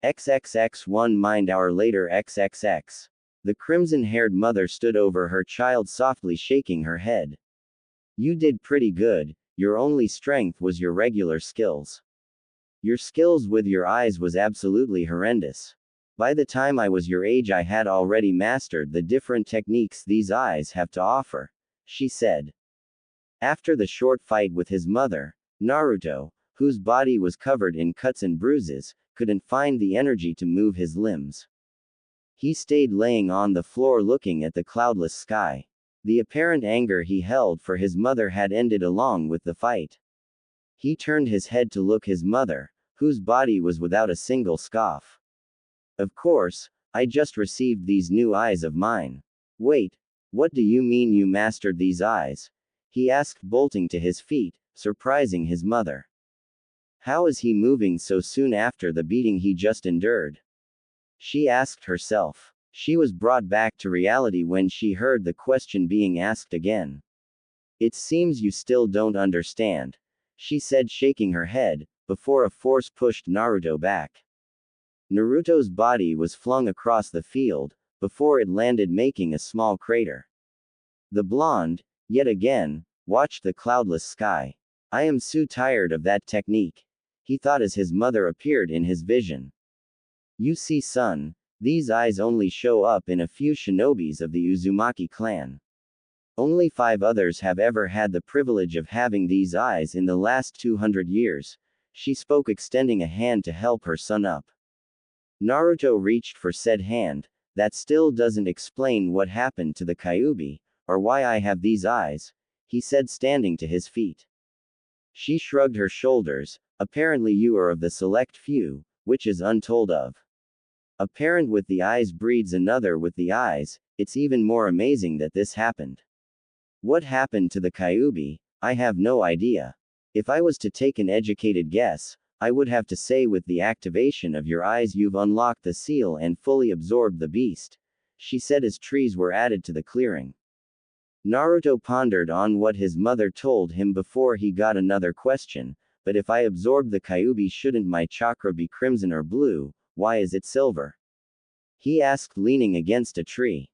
Speaker 1: XXX 1 mind hour later XXX. The crimson-haired mother stood over her child, softly shaking her head. "You did pretty good. Your only strength was your regular skills. Your skills with your eyes was absolutely horrendous. By the time I was your age I had already mastered the different techniques these eyes have to offer," she said. After the short fight with his mother, Naruto, whose body was covered in cuts and bruises, couldn't find the energy to move his limbs. He stayed laying on the floor looking at the cloudless sky. The apparent anger he held for his mother had ended along with the fight. He turned his head to look his mother, whose body was without a single scoff. "Of course, I just received these new eyes of mine." "Wait, what do you mean you mastered these eyes?" he asked, bolting to his feet, surprising his mother. How is he moving so soon after the beating he just endured? She asked herself. She was brought back to reality when she heard the question being asked again. "It seems you still don't understand," she said, shaking her head, before a force pushed Naruto back. Naruto's body was flung across the field, before it landed, making a small crater. The blonde, yet again, watched the cloudless sky. I am so tired of that technique, he thought as his mother appeared in his vision. You see, son, these eyes only show up in a few shinobis of the Uzumaki clan. Only 5 others have ever had the privilege of having these eyes in the last 200 years, she spoke, extending a hand to help her son up. Naruto reached for said hand. That still doesn't explain what happened to the Kyuubi, or why I have these eyes, he said, standing to his feet. She shrugged her shoulders. Apparently you are of the select few, which is untold of. A parent with the eyes breeds another with the eyes. It's even more amazing that this happened. What happened to the Kyuubi, I have no idea. If I was to take an educated guess, I would have to say with the activation of your eyes you've unlocked the seal and fully absorbed the beast, she said as trees were added to the clearing. Naruto pondered on what his mother told him before he got another question, but if I absorb the Kyuubi, shouldn't my chakra be crimson or blue? Why is it silver? He asked, leaning against a tree.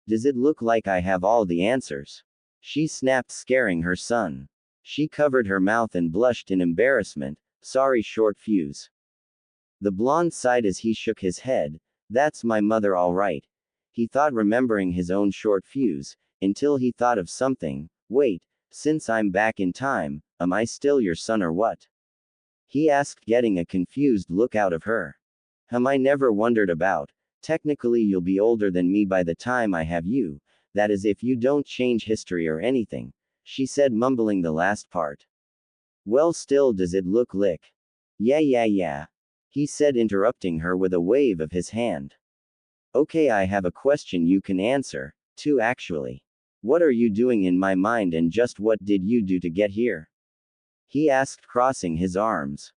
Speaker 1: Does it look like I have all the answers? She snapped, scaring her son. She covered her mouth and blushed in embarrassment. Sorry, short fuse. The blonde sighed as he shook his head. That's my mother, all right. He thought, remembering his own short fuse, until he thought of something. Wait, since I'm back in time, am I still your son or what? He asked, getting a confused look out of her. I never wondered about. Technically you'll be older than me by the time I have you, that is if you don't change history or anything, she said, mumbling the last part. Well, still, does it look lick? Yeah, he said, interrupting her with a wave of his hand. Okay, I have a question you can answer, too, actually. What are you doing in my mind, and just what did you do to get here? He asked, crossing his arms.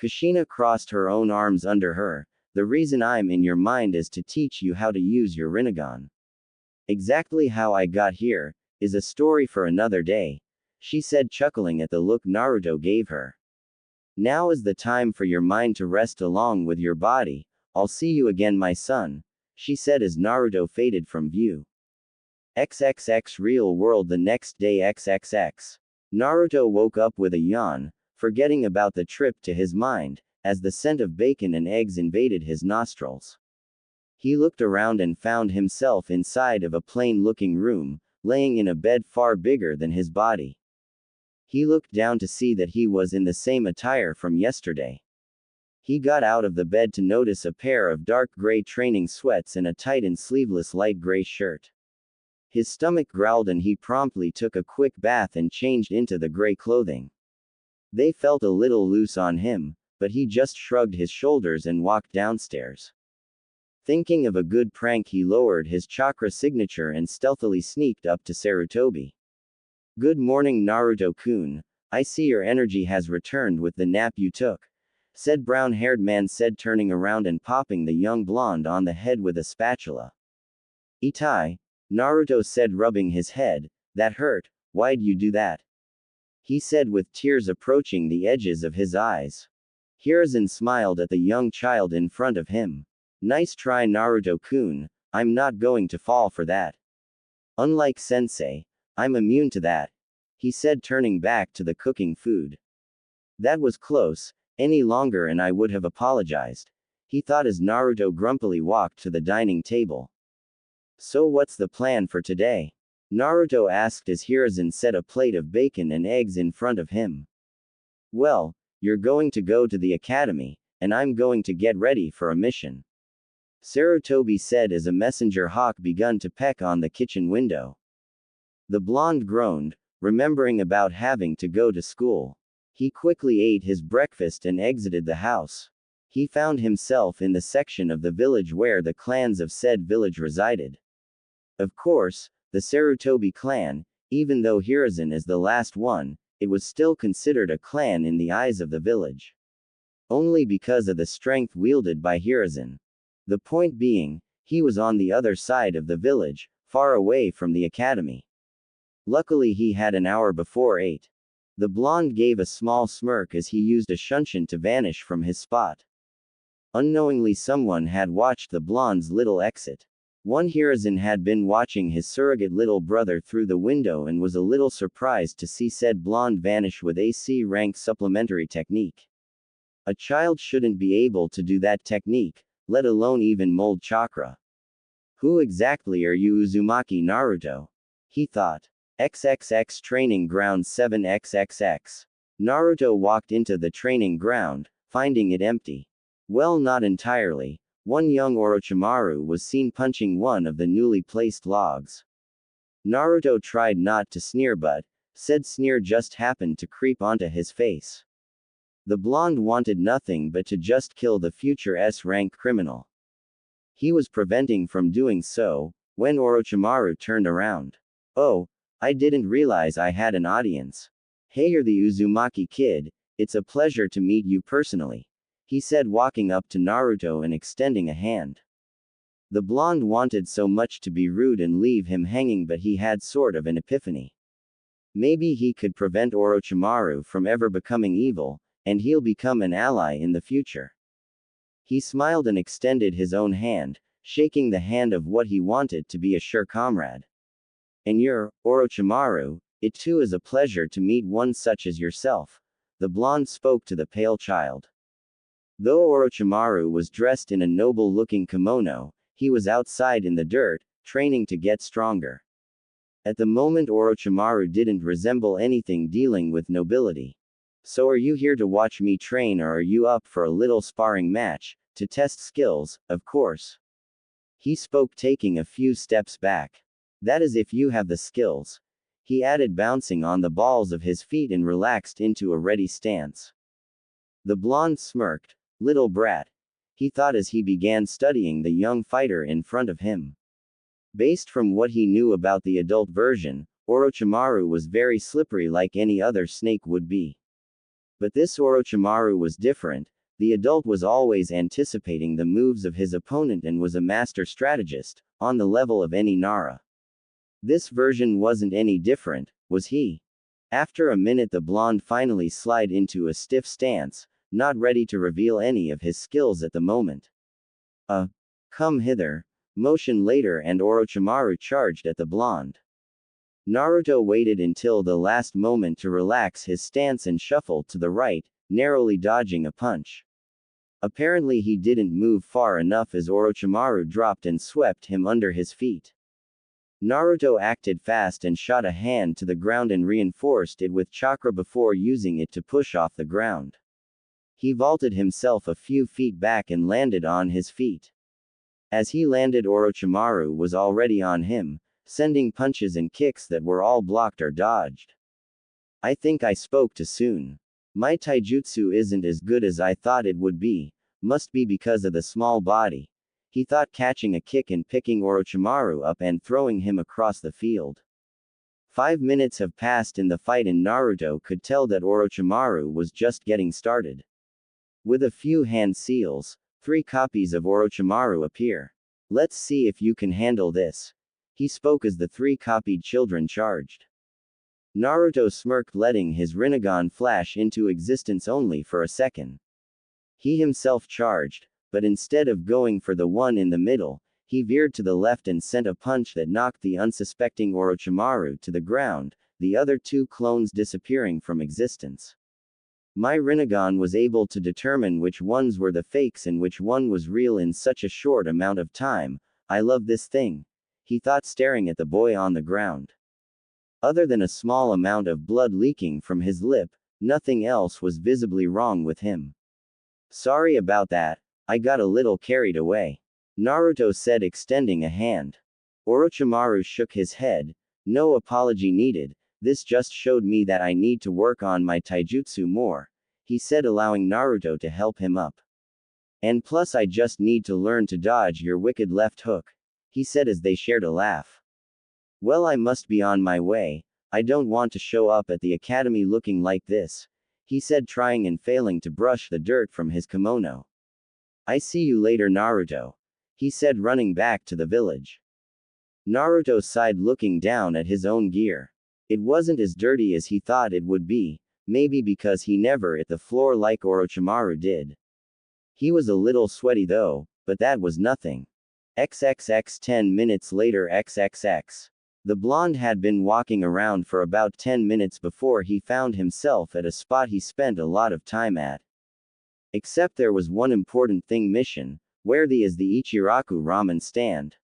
Speaker 1: Kushina crossed her own arms under her. The reason I'm in your mind is to teach you how to use your Rinnegan. Exactly how I got here is a story for another day, she said, chuckling at the look Naruto gave her. Now is the time for your mind to rest along with your body. I'll see you again, my son, she said as Naruto faded from view. XXX real world. The next day, XXX. Naruto woke up with a yawn, forgetting about the trip to his mind, as the scent of bacon and eggs invaded his nostrils. He looked around and found himself inside of a plain-looking room, laying in a bed far bigger than his body. He looked down to see that he was in the same attire from yesterday. He got out of the bed to notice a pair of dark gray training sweats and a tight and sleeveless light gray shirt. His stomach growled and he promptly took a quick bath and changed into the gray clothing. They felt a little loose on him, but he just shrugged his shoulders and walked downstairs. Thinking of a good prank, he lowered his chakra signature and stealthily sneaked up to Sarutobi. Good morning, Naruto-kun. I see your energy has returned with the nap you took, said brown-haired man, said, turning around and popping the young blonde on the head with a spatula. Itai, Naruto said, rubbing his head. That hurt. Why'd you do that? He said with tears approaching the edges of his eyes. Hiruzen smiled at the young child in front of him. Nice try, Naruto-kun. I'm not going to fall for that. Unlike sensei, I'm immune to that, he said, turning back to the cooking food. That was close. Any longer and I would have apologized, he thought as Naruto grumpily walked to the dining table. So what's the plan for today? Naruto asked as Hiruzen set a plate of bacon and eggs in front of him. Well, you're going to go to the academy, and I'm going to get ready for a mission, Sarutobi said as a messenger hawk begun to peck on the kitchen window. The blonde groaned, remembering about having to go to school. He quickly ate his breakfast and exited the house. He found himself in the section of the village where the clans of said village resided. Of course, the Sarutobi clan, even though Hiruzen is the last one, it was still considered a clan in the eyes of the village. Only because of the strength wielded by Hiruzen. The point being, he was on the other side of the village, far away from the academy. Luckily he had an hour before 8. The blonde gave a small smirk as he used a shunshin to vanish from his spot. Unknowingly, someone had watched the blonde's little exit. One Hiruzen had been watching his surrogate little brother through the window and was a little surprised to see said blonde vanish with a C rank supplementary technique. A child shouldn't be able to do that technique, let alone even mold chakra. Who exactly are you, Uzumaki Naruto? He thought. XXX Training Ground 7XXX. Naruto walked into the training ground, finding it empty. Well, not entirely. One young Orochimaru was seen punching one of the newly placed logs. Naruto tried not to sneer, but said sneer just happened to creep onto his face. The blonde wanted nothing but to just kill the future S-rank criminal. He was preventing from doing so, when Orochimaru turned around. Oh, I didn't realize I had an audience. Hey, you're the Uzumaki kid, it's a pleasure to meet you personally, he said, walking up to Naruto and extending a hand. The blonde wanted so much to be rude and leave him hanging, but he had sort of an epiphany. Maybe he could prevent Orochimaru from ever becoming evil, and he'll become an ally in the future. He smiled and extended his own hand, shaking the hand of what he wanted to be a sure comrade. And you're, Orochimaru, it too is a pleasure to meet one such as yourself, the blonde spoke to the pale child. Though Orochimaru was dressed in a noble-looking kimono, he was outside in the dirt, training to get stronger. At the moment Orochimaru didn't resemble anything dealing with nobility. So are you here to watch me train, or are you up for a little sparring match, to test skills, of course? He spoke, taking a few steps back. That is if you have the skills, he added, bouncing on the balls of his feet and relaxed into a ready stance. The blonde smirked. Little brat, he thought as he began studying the young fighter in front of him. Based from what he knew about the adult version, Orochimaru was very slippery like any other snake would be. But this Orochimaru was different. The adult was always anticipating the moves of his opponent and was a master strategist, on the level of any Nara. This version wasn't any different, was he? After a minute the blonde finally slid into a stiff stance, not ready to reveal any of his skills at the moment. Come hither. Motion later and Orochimaru charged at the blonde. Naruto waited until the last moment to relax his stance and shuffled to the right, narrowly dodging a punch. Apparently he didn't move far enough as Orochimaru dropped and swept him under his feet. Naruto acted fast and shot a hand to the ground and reinforced it with chakra before using it to push off the ground. He vaulted himself a few feet back and landed on his feet. As he landed, Orochimaru was already on him, sending punches and kicks that were all blocked or dodged. I think I spoke too soon. My taijutsu isn't as good as I thought it would be, must be because of the small body, he thought, catching a kick and picking Orochimaru up and throwing him across the field. 5 minutes have passed in the fight and Naruto could tell that Orochimaru was just getting started. With a few hand seals, 3 copies of Orochimaru appear. Let's see if you can handle this, he spoke as the 3 copied children charged. Naruto smirked, letting his Rinnegan flash into existence only for a second. He himself charged, but instead of going for the one in the middle, he veered to the left and sent a punch that knocked the unsuspecting Orochimaru to the ground, the other 2 clones disappearing from existence. My Rinnegan was able to determine which ones were the fakes and which one was real in such a short amount of time. I love this thing, he thought, staring at the boy on the ground. Other than a small amount of blood leaking from his lip, nothing else was visibly wrong with him. Sorry about that, I got a little carried away, Naruto said, extending a hand. Orochimaru shook his head. No apology needed. This just showed me that I need to work on my taijutsu more, he said, allowing Naruto to help him up. And plus I just need to learn to dodge your wicked left hook, he said as they shared a laugh. Well, I must be on my way. I don't want to show up at the academy looking like this, he said, trying and failing to brush the dirt from his kimono. I see you later, Naruto, he said, running back to the village. Naruto sighed, looking down at his own gear. It wasn't as dirty as he thought it would be, maybe because he never hit the floor like Orochimaru did. He was a little sweaty though, but that was nothing. XXX 10 minutes later XXX. The blonde had been walking around for about 10 minutes before he found himself at a spot he spent a lot of time at. Except there was one important thing missing, where is the Ichiraku ramen stand?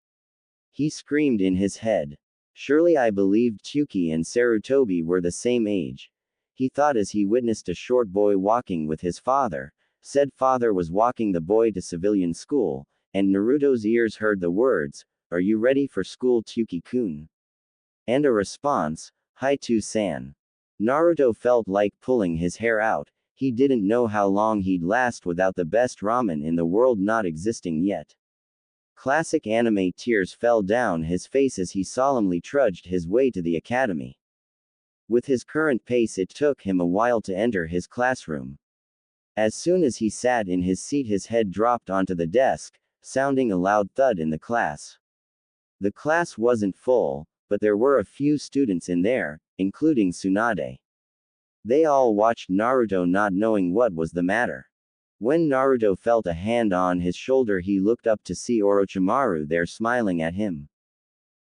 Speaker 1: He screamed in his head. Surely I believed Chuki and Sarutobi were the same age. He thought as he witnessed a short boy walking with his father. Said father was walking the boy to civilian school, and Naruto's ears heard the words, "Are you ready for school, Chuki-kun?" And a response, "Hai-tu-san." Naruto felt like pulling his hair out. He didn't know how long he'd last without the best ramen in the world not existing yet. Classic anime tears fell down his face as he solemnly trudged his way to the academy. With his current pace, it took him a while to enter his classroom. As soon as he sat in his seat, his head dropped onto the desk, sounding a loud thud in the class. The class wasn't full, but there were a few students in there, including Tsunade. They all watched Naruto not knowing what was the matter. When Naruto felt a hand on his shoulder, he looked up to see Orochimaru there smiling at him.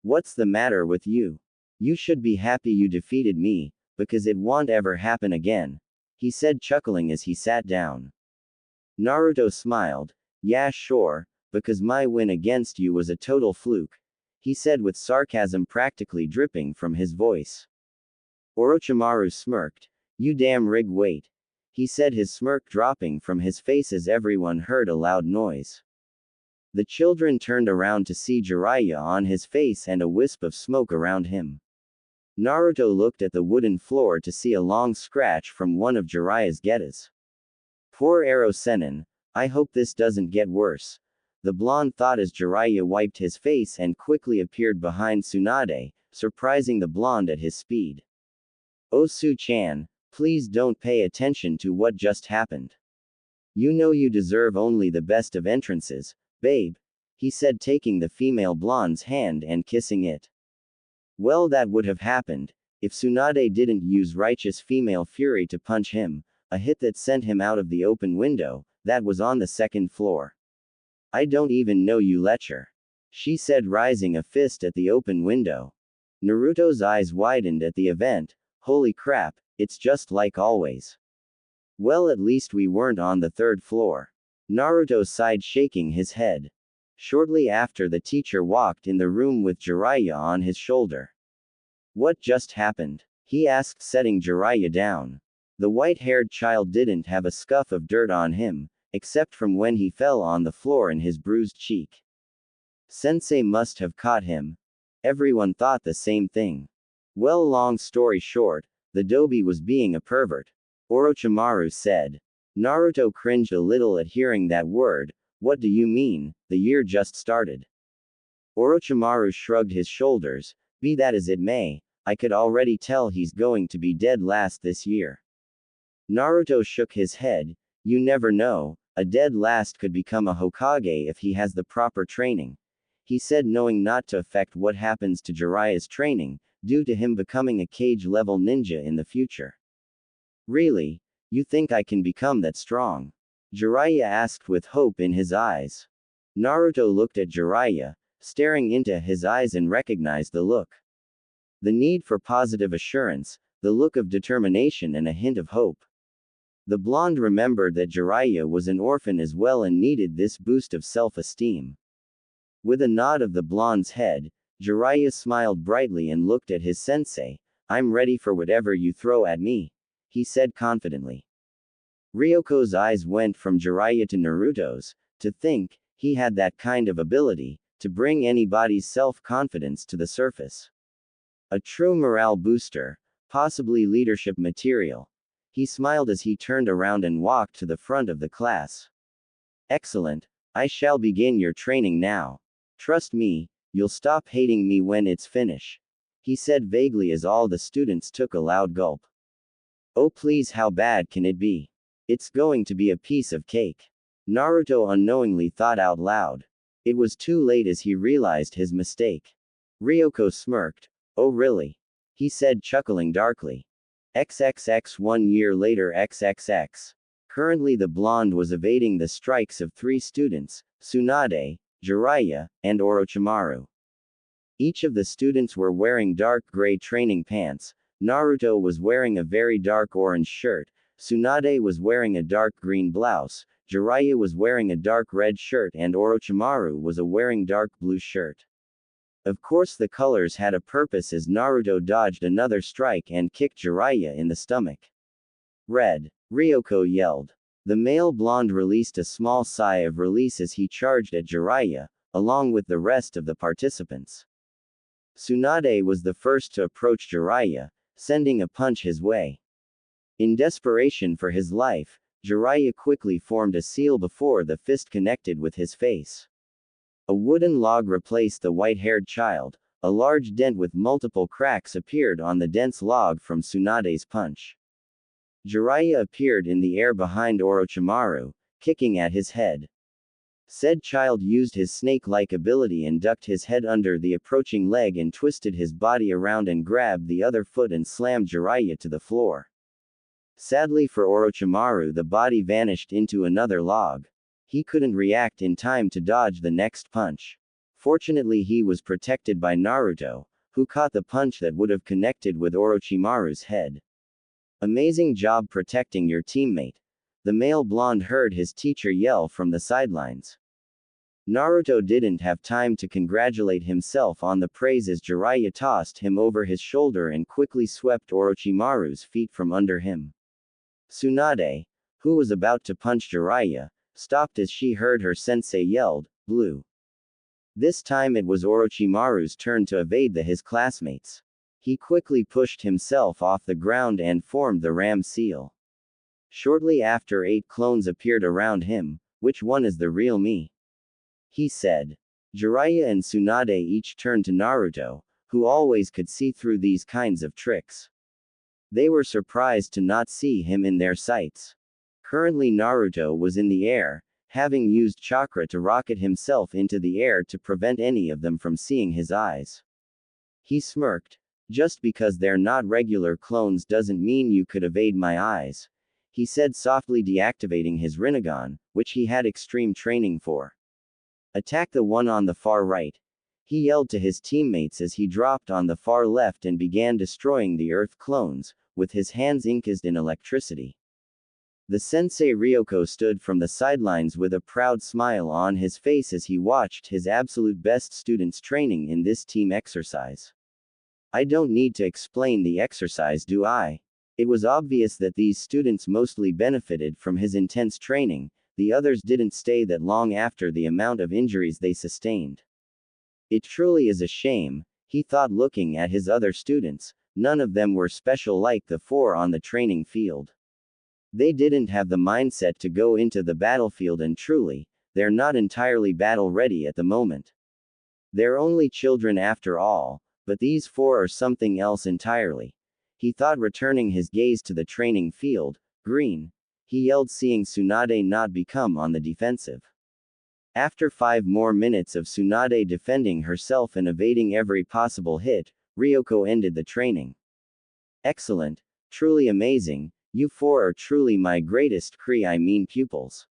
Speaker 1: "What's the matter with you? You should be happy you defeated me, because it won't ever happen again," he said, chuckling as he sat down. Naruto smiled. "Yeah, sure, because my win against you was a total fluke," he said with sarcasm practically dripping from his voice. Orochimaru smirked. "You damn rig, wait," he said, his smirk dropping from his face as everyone heard a loud noise. The children turned around to see Jiraiya on his face and a wisp of smoke around him. Naruto looked at the wooden floor to see a long scratch from one of Jiraiya's getas. "Poor Ero Sennin, I hope this doesn't get worse," the blonde thought as Jiraiya wiped his face and quickly appeared behind Tsunade, surprising the blonde at his speed. "Oh Su-chan, please don't pay attention to what just happened. You know you deserve only the best of entrances, babe," he said, taking the female blonde's hand and kissing it. Well, that would have happened if Tsunade didn't use righteous female fury to punch him, a hit that sent him out of the open window that was on the second floor. "I don't even know you, lecher," she said, rising a fist at the open window. Naruto's eyes widened at the event. Holy crap, it's just like always. Well, at least we weren't on the third floor. Naruto sighed, shaking his head. Shortly after, the teacher walked in the room with Jiraiya on his shoulder. "What just happened?" he asked, setting Jiraiya down. The white-haired child didn't have a scuff of dirt on him, except from when he fell on the floor in his bruised cheek. Sensei must have caught him. Everyone thought the same thing. Well, long story short, the Dobi was being a pervert, Orochimaru said. Naruto cringed a little at hearing that word. "What do you mean? The year just started." Orochimaru shrugged his shoulders. "Be that as it may, I could already tell he's going to be dead last this year." Naruto shook his head. "You never know, a dead last could become a Hokage if he has the proper training," he said, knowing not to affect what happens to Jiraiya's training, due to him becoming a cage-level ninja in the future. "Really? You think I can become that strong?" Jiraiya asked with hope in his eyes. Naruto looked at Jiraiya, staring into his eyes, and recognized the look. The need for positive assurance, the look of determination, and a hint of hope. The blonde remembered that Jiraiya was an orphan as well and needed this boost of self-esteem. With a nod of the blonde's head, Jiraiya smiled brightly and looked at his sensei. "I'm ready for whatever you throw at me," he said confidently. Ryoko's eyes went from Jiraiya to Naruto's. To think he had that kind of ability to bring anybody's self-confidence to the surface. A true morale booster, possibly leadership material. He smiled as he turned around and walked to the front of the class. "Excellent. I shall begin your training now. Trust me, you'll stop hating me when it's finished," he said vaguely as all the students took a loud gulp. "Oh please, how bad can it be? It's going to be a piece of cake," Naruto unknowingly thought out loud. It was too late as he realized his mistake. Ryoko smirked. "Oh really? he said, chuckling darkly. XXX 1 year later XXX. Currently the blonde was evading the strikes of 3 students, Tsunade, Jiraiya, and Orochimaru. Each of the students were wearing dark gray training pants. Naruto was wearing a very dark orange shirt, Tsunade was wearing a dark green blouse, Jiraiya was wearing a dark red shirt, and Orochimaru was wearing dark blue shirt. Of course the colors had a purpose as Naruto dodged another strike and kicked Jiraiya in the stomach. Red. Ryoko yelled. The male blonde released a small sigh of release as he charged at Jiraiya, along with the rest of the participants. Tsunade was the first to approach Jiraiya, sending a punch his way. In desperation for his life, Jiraiya quickly formed a seal before the fist connected with his face. A wooden log replaced the white-haired child. A large dent with multiple cracks appeared on the dense log from Tsunade's punch. Jiraiya appeared in the air behind Orochimaru, kicking at his head. Said child used his snake-like ability and ducked his head under the approaching leg and twisted his body around and grabbed the other foot and slammed Jiraiya to the floor. Sadly for Orochimaru, the body vanished into another log. He couldn't react in time to dodge the next punch. Fortunately he was protected by Naruto, who caught the punch that would have connected with Orochimaru's head. Amazing job protecting your teammate. The male blonde heard his teacher yell from the sidelines. Naruto didn't have time to congratulate himself on the praise as Jiraiya tossed him over his shoulder and quickly swept Orochimaru's feet from under him. Tsunade, who was about to punch Jiraiya, stopped as she heard her sensei yelled, "Blue." This time it was Orochimaru's turn to evade his classmates. He quickly pushed himself off the ground and formed the ram seal. Shortly after 8 clones appeared around him. "Which one is the real me?" he said. Jiraiya and Tsunade each turned to Naruto, who always could see through these kinds of tricks. They were surprised to not see him in their sights. Currently Naruto was in the air, having used chakra to rocket himself into the air to prevent any of them from seeing his eyes. He smirked. "Just because they're not regular clones doesn't mean you could evade my eyes," he said softly, deactivating his Rinnegan, which he had extreme training for. "Attack the one on the far right," he yelled to his teammates as he dropped on the far left and began destroying the Earth clones, with his hands encased in electricity. The sensei Ryoko stood from the sidelines with a proud smile on his face as he watched his absolute best students training in this team exercise. I don't need to explain the exercise, do I? It was obvious that these students mostly benefited from his intense training. The others didn't stay that long after the amount of injuries they sustained. It truly is a shame, he thought, looking at his other students. None of them were special like the 4 on the training field. They didn't have the mindset to go into the battlefield, and truly, they're not entirely battle ready at the moment. They're only children after all, but these 4 are something else entirely. He thought, returning his gaze to the training field. "Green," he yelled, seeing Tsunade not become on the defensive. After 5 more minutes of Tsunade defending herself and evading every possible hit, Ryoko ended the training. "Excellent. Truly amazing. You 4 are truly my greatest pupils,"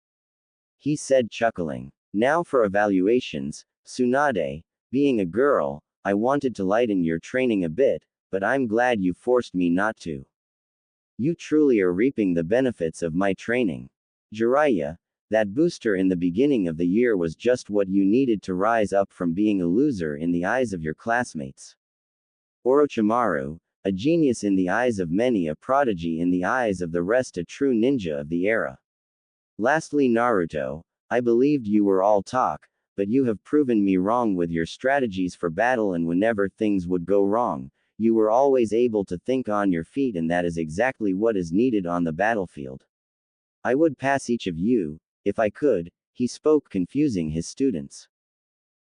Speaker 1: he said, chuckling. "Now for evaluations, Tsunade. Being a girl, I wanted to lighten your training a bit, but I'm glad you forced me not to. You truly are reaping the benefits of my training. Jiraiya, that booster in the beginning of the year was just what you needed to rise up from being a loser in the eyes of your classmates. Orochimaru, a genius in the eyes of many, a prodigy in the eyes of the rest, a true ninja of the era. Lastly, Naruto, I believed you were all talk, but you have proven me wrong with your strategies for battle, and whenever things would go wrong, you were always able to think on your feet, and that is exactly what is needed on the battlefield. I would pass each of you, if I could," he spoke, confusing his students.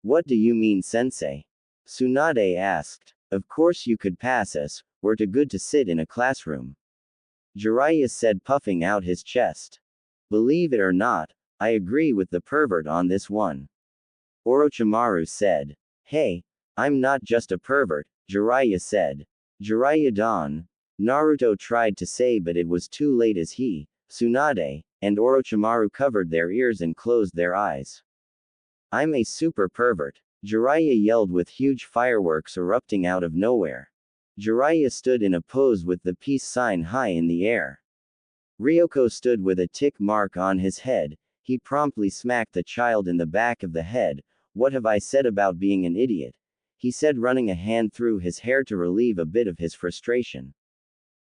Speaker 1: "What do you mean, sensei?" Tsunade asked. "Of course you could pass us, we're too good to sit in a classroom," Jiraiya said, puffing out his chest. "Believe it or not, I agree with the pervert on this one," Orochimaru said. "Hey, I'm not just a pervert," Jiraiya said. Jiraiya-dan, Naruto tried to say, but it was too late as he, Tsunade, and Orochimaru covered their ears and closed their eyes. I'm a super pervert, Jiraiya yelled with huge fireworks erupting out of nowhere. Jiraiya stood in a pose with the peace sign high in the air. Ryoko stood with a tick mark on his head. He promptly smacked the child in the back of the head. What have I said about being an idiot? He said, running a hand through his hair to relieve a bit of his frustration.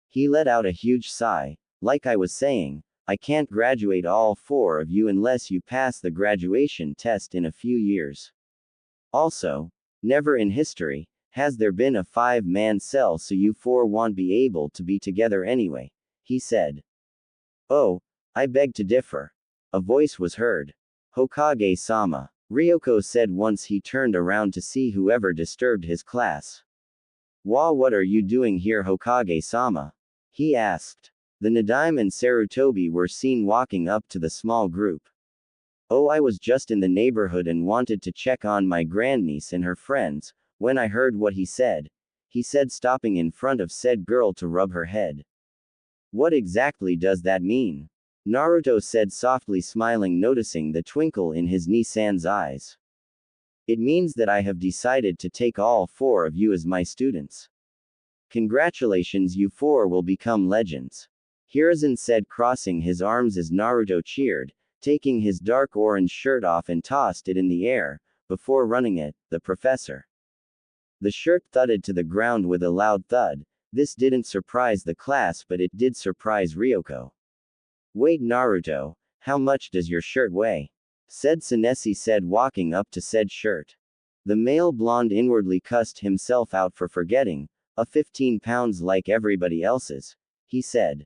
Speaker 1: He let out a huge sigh. Like I was saying, I can't graduate all four of you unless you pass the graduation test in a few years. Also, never in history has there been a 5-man cell, so you four won't be able to be together anyway, he said. Oh, I beg to differ. A voice was heard. Hokage-sama, Ryoko said once he turned around to see whoever disturbed his class. What are you doing here, Hokage-sama? He asked. The Nadaime and Sarutobi were seen walking up to the small group. Oh, I was just in the neighborhood and wanted to check on my grandniece and her friends, when I heard what he said, stopping in front of said girl to rub her head. What exactly does that mean? Naruto said softly, smiling, noticing the twinkle in his niece-san's eyes. It means that I have decided to take all four of you as my students. Congratulations, you four will become legends. Hiruzen said, crossing his arms as Naruto cheered, taking his dark orange shirt off and tossed it in the air, before running it, the professor. The shirt thudded to the ground with a loud thud. This didn't surprise the class, but it did surprise Ryoko. Wait, Naruto, how much does your shirt weigh? Said Senesi said, walking up to said shirt. The male blonde inwardly cussed himself out for forgetting, 15 pounds like everybody else's, he said.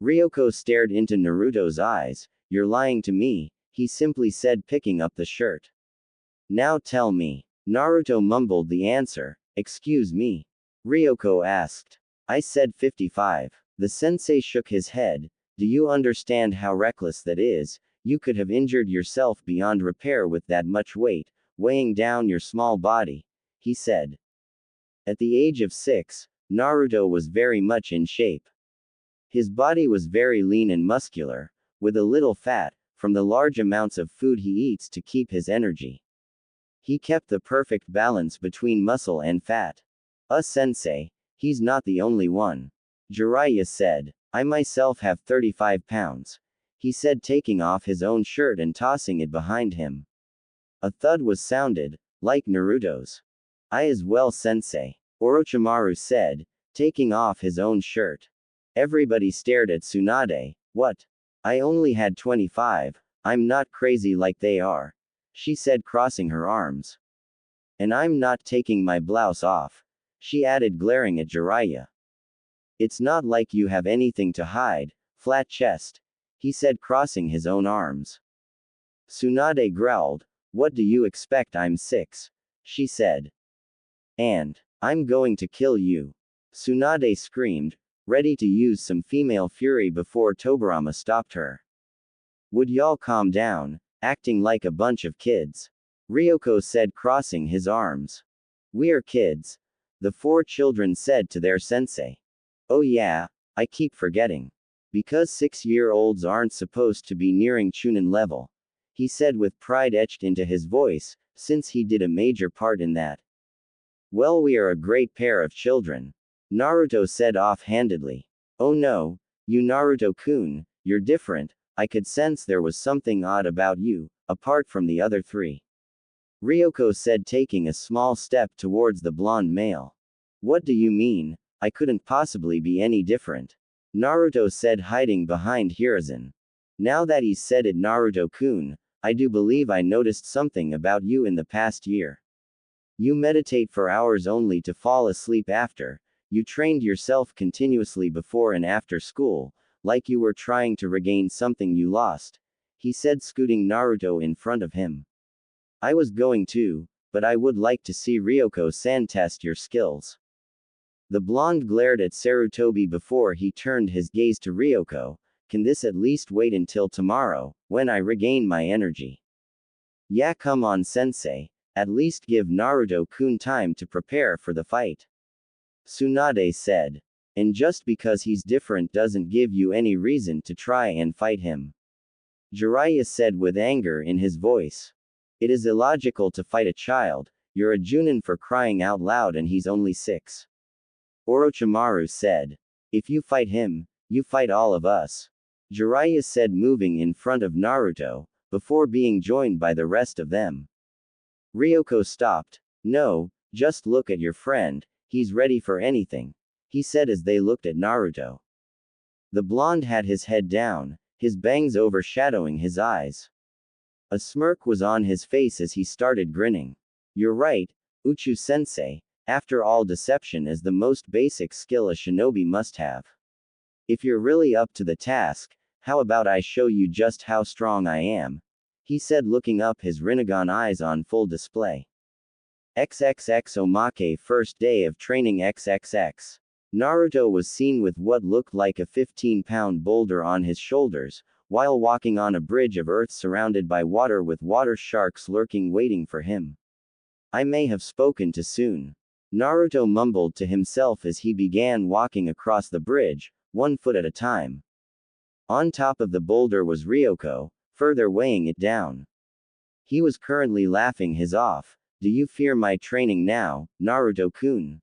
Speaker 1: Ryoko stared into Naruto's eyes. You're lying to me, he simply said, picking up the shirt. Now tell me. Naruto mumbled the answer. Excuse me? Ryoko asked. I said 55. The sensei shook his head. Do you understand how reckless that is? You could have injured yourself beyond repair with that much weight, weighing down your small body, he said. At the age of 6, Naruto was very much in shape. His body was very lean and muscular, with a little fat, from the large amounts of food he eats to keep his energy. He kept the perfect balance between muscle and fat. Sensei, he's not the only one. Jiraiya said. I myself have 35 pounds. He said, taking off his own shirt and tossing it behind him. A thud was sounded, like Naruto's. I as well, sensei. Orochimaru said, taking off his own shirt. Everybody stared at Tsunade. What? I only had 25, I'm not crazy like they are. She said, crossing her arms. And I'm not taking my blouse off, she added, glaring at Jiraiya. It's not like you have anything to hide, flat chest, he said, crossing his own arms. Tsunade growled. What do you expect? I'm 6, she said. And I'm going to kill you. Tsunade screamed, ready to use some female fury before Tobirama stopped her. Would y'all calm down, acting like a bunch of kids? Ryoko said, crossing his arms. We're kids, the 4 children said to their sensei. Oh yeah, I keep forgetting. Because 6-year-olds aren't supposed to be nearing Chunin level, he said with pride etched into his voice, since he did a major part in that. Well, we are a great pair of children, Naruto said offhandedly. Oh no, you Naruto-kun, you're different, I could sense there was something odd about you, apart from the other 3. Ryoko said, taking a small step towards the blonde male. What do you mean? I couldn't possibly be any different. Naruto said, hiding behind Hiruzen. Now that he's said it, Naruto-kun, I do believe I noticed something about you in the past year. You meditate for hours only to fall asleep after. You trained yourself continuously before and after school, like you were trying to regain something you lost, he said, scooting Naruto in front of him. I was going to, but I would like to see Ryoko-san test your skills. The blonde glared at Sarutobi before he turned his gaze to Ryoko. Can this at least wait until tomorrow, when I regain my energy? Yeah, come on, sensei. At least give Naruto-kun time to prepare for the fight. Tsunade said. And just because he's different doesn't give you any reason to try and fight him. Jiraiya said with anger in his voice. It is illogical to fight a child, you're a Junin for crying out loud and he's only 6. Orochimaru said. If you fight him, you fight all of us. Jiraiya said moving in front of Naruto, before being joined by the rest of them. Ryoko stopped. No, just look at your friend, he's ready for anything, he said as they looked at Naruto. The blonde had his head down, his bangs overshadowing his eyes. A smirk was on his face as he started grinning. You're right, Uchu-sensei, after all deception is the most basic skill a shinobi must have. If you're really up to the task, how about I show you just how strong I am? He said looking up his Rinnegan eyes on full display. XXX Omake first day of training XXX. Naruto was seen with what looked like a 15-pound boulder on his shoulders, while walking on a bridge of earth surrounded by water with water sharks lurking waiting for him. I may have spoken too soon. Naruto mumbled to himself as he began walking across the bridge, 1 foot at a time. On top of the boulder was Ryoko, further weighing it down. He was currently laughing his off. Do you fear my training now, Naruto-kun?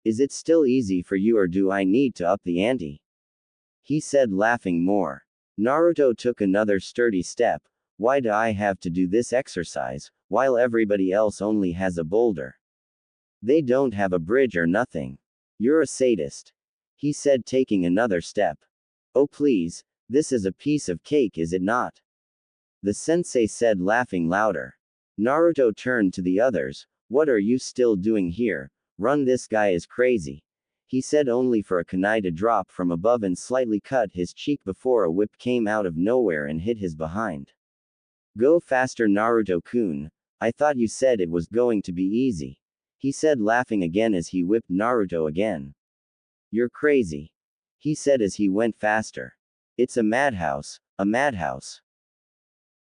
Speaker 1: Is it still easy for you or do I need to up the ante? He said laughing more. Naruto took another sturdy step. Why do I have to do this exercise, while everybody else only has a boulder? They don't have a bridge or nothing. You're a sadist. He said taking another step. Oh please, this is a piece of cake is it not? The sensei said laughing louder. Naruto turned to the others. What are you still doing here? Run, this guy is crazy. He said only for a kunai to drop from above and slightly cut his cheek before a whip came out of nowhere and hit his behind. Go faster Naruto-kun, I thought you said it was going to be easy. He said laughing again as he whipped Naruto again. You're crazy. He said as he went faster. It's a madhouse, a madhouse.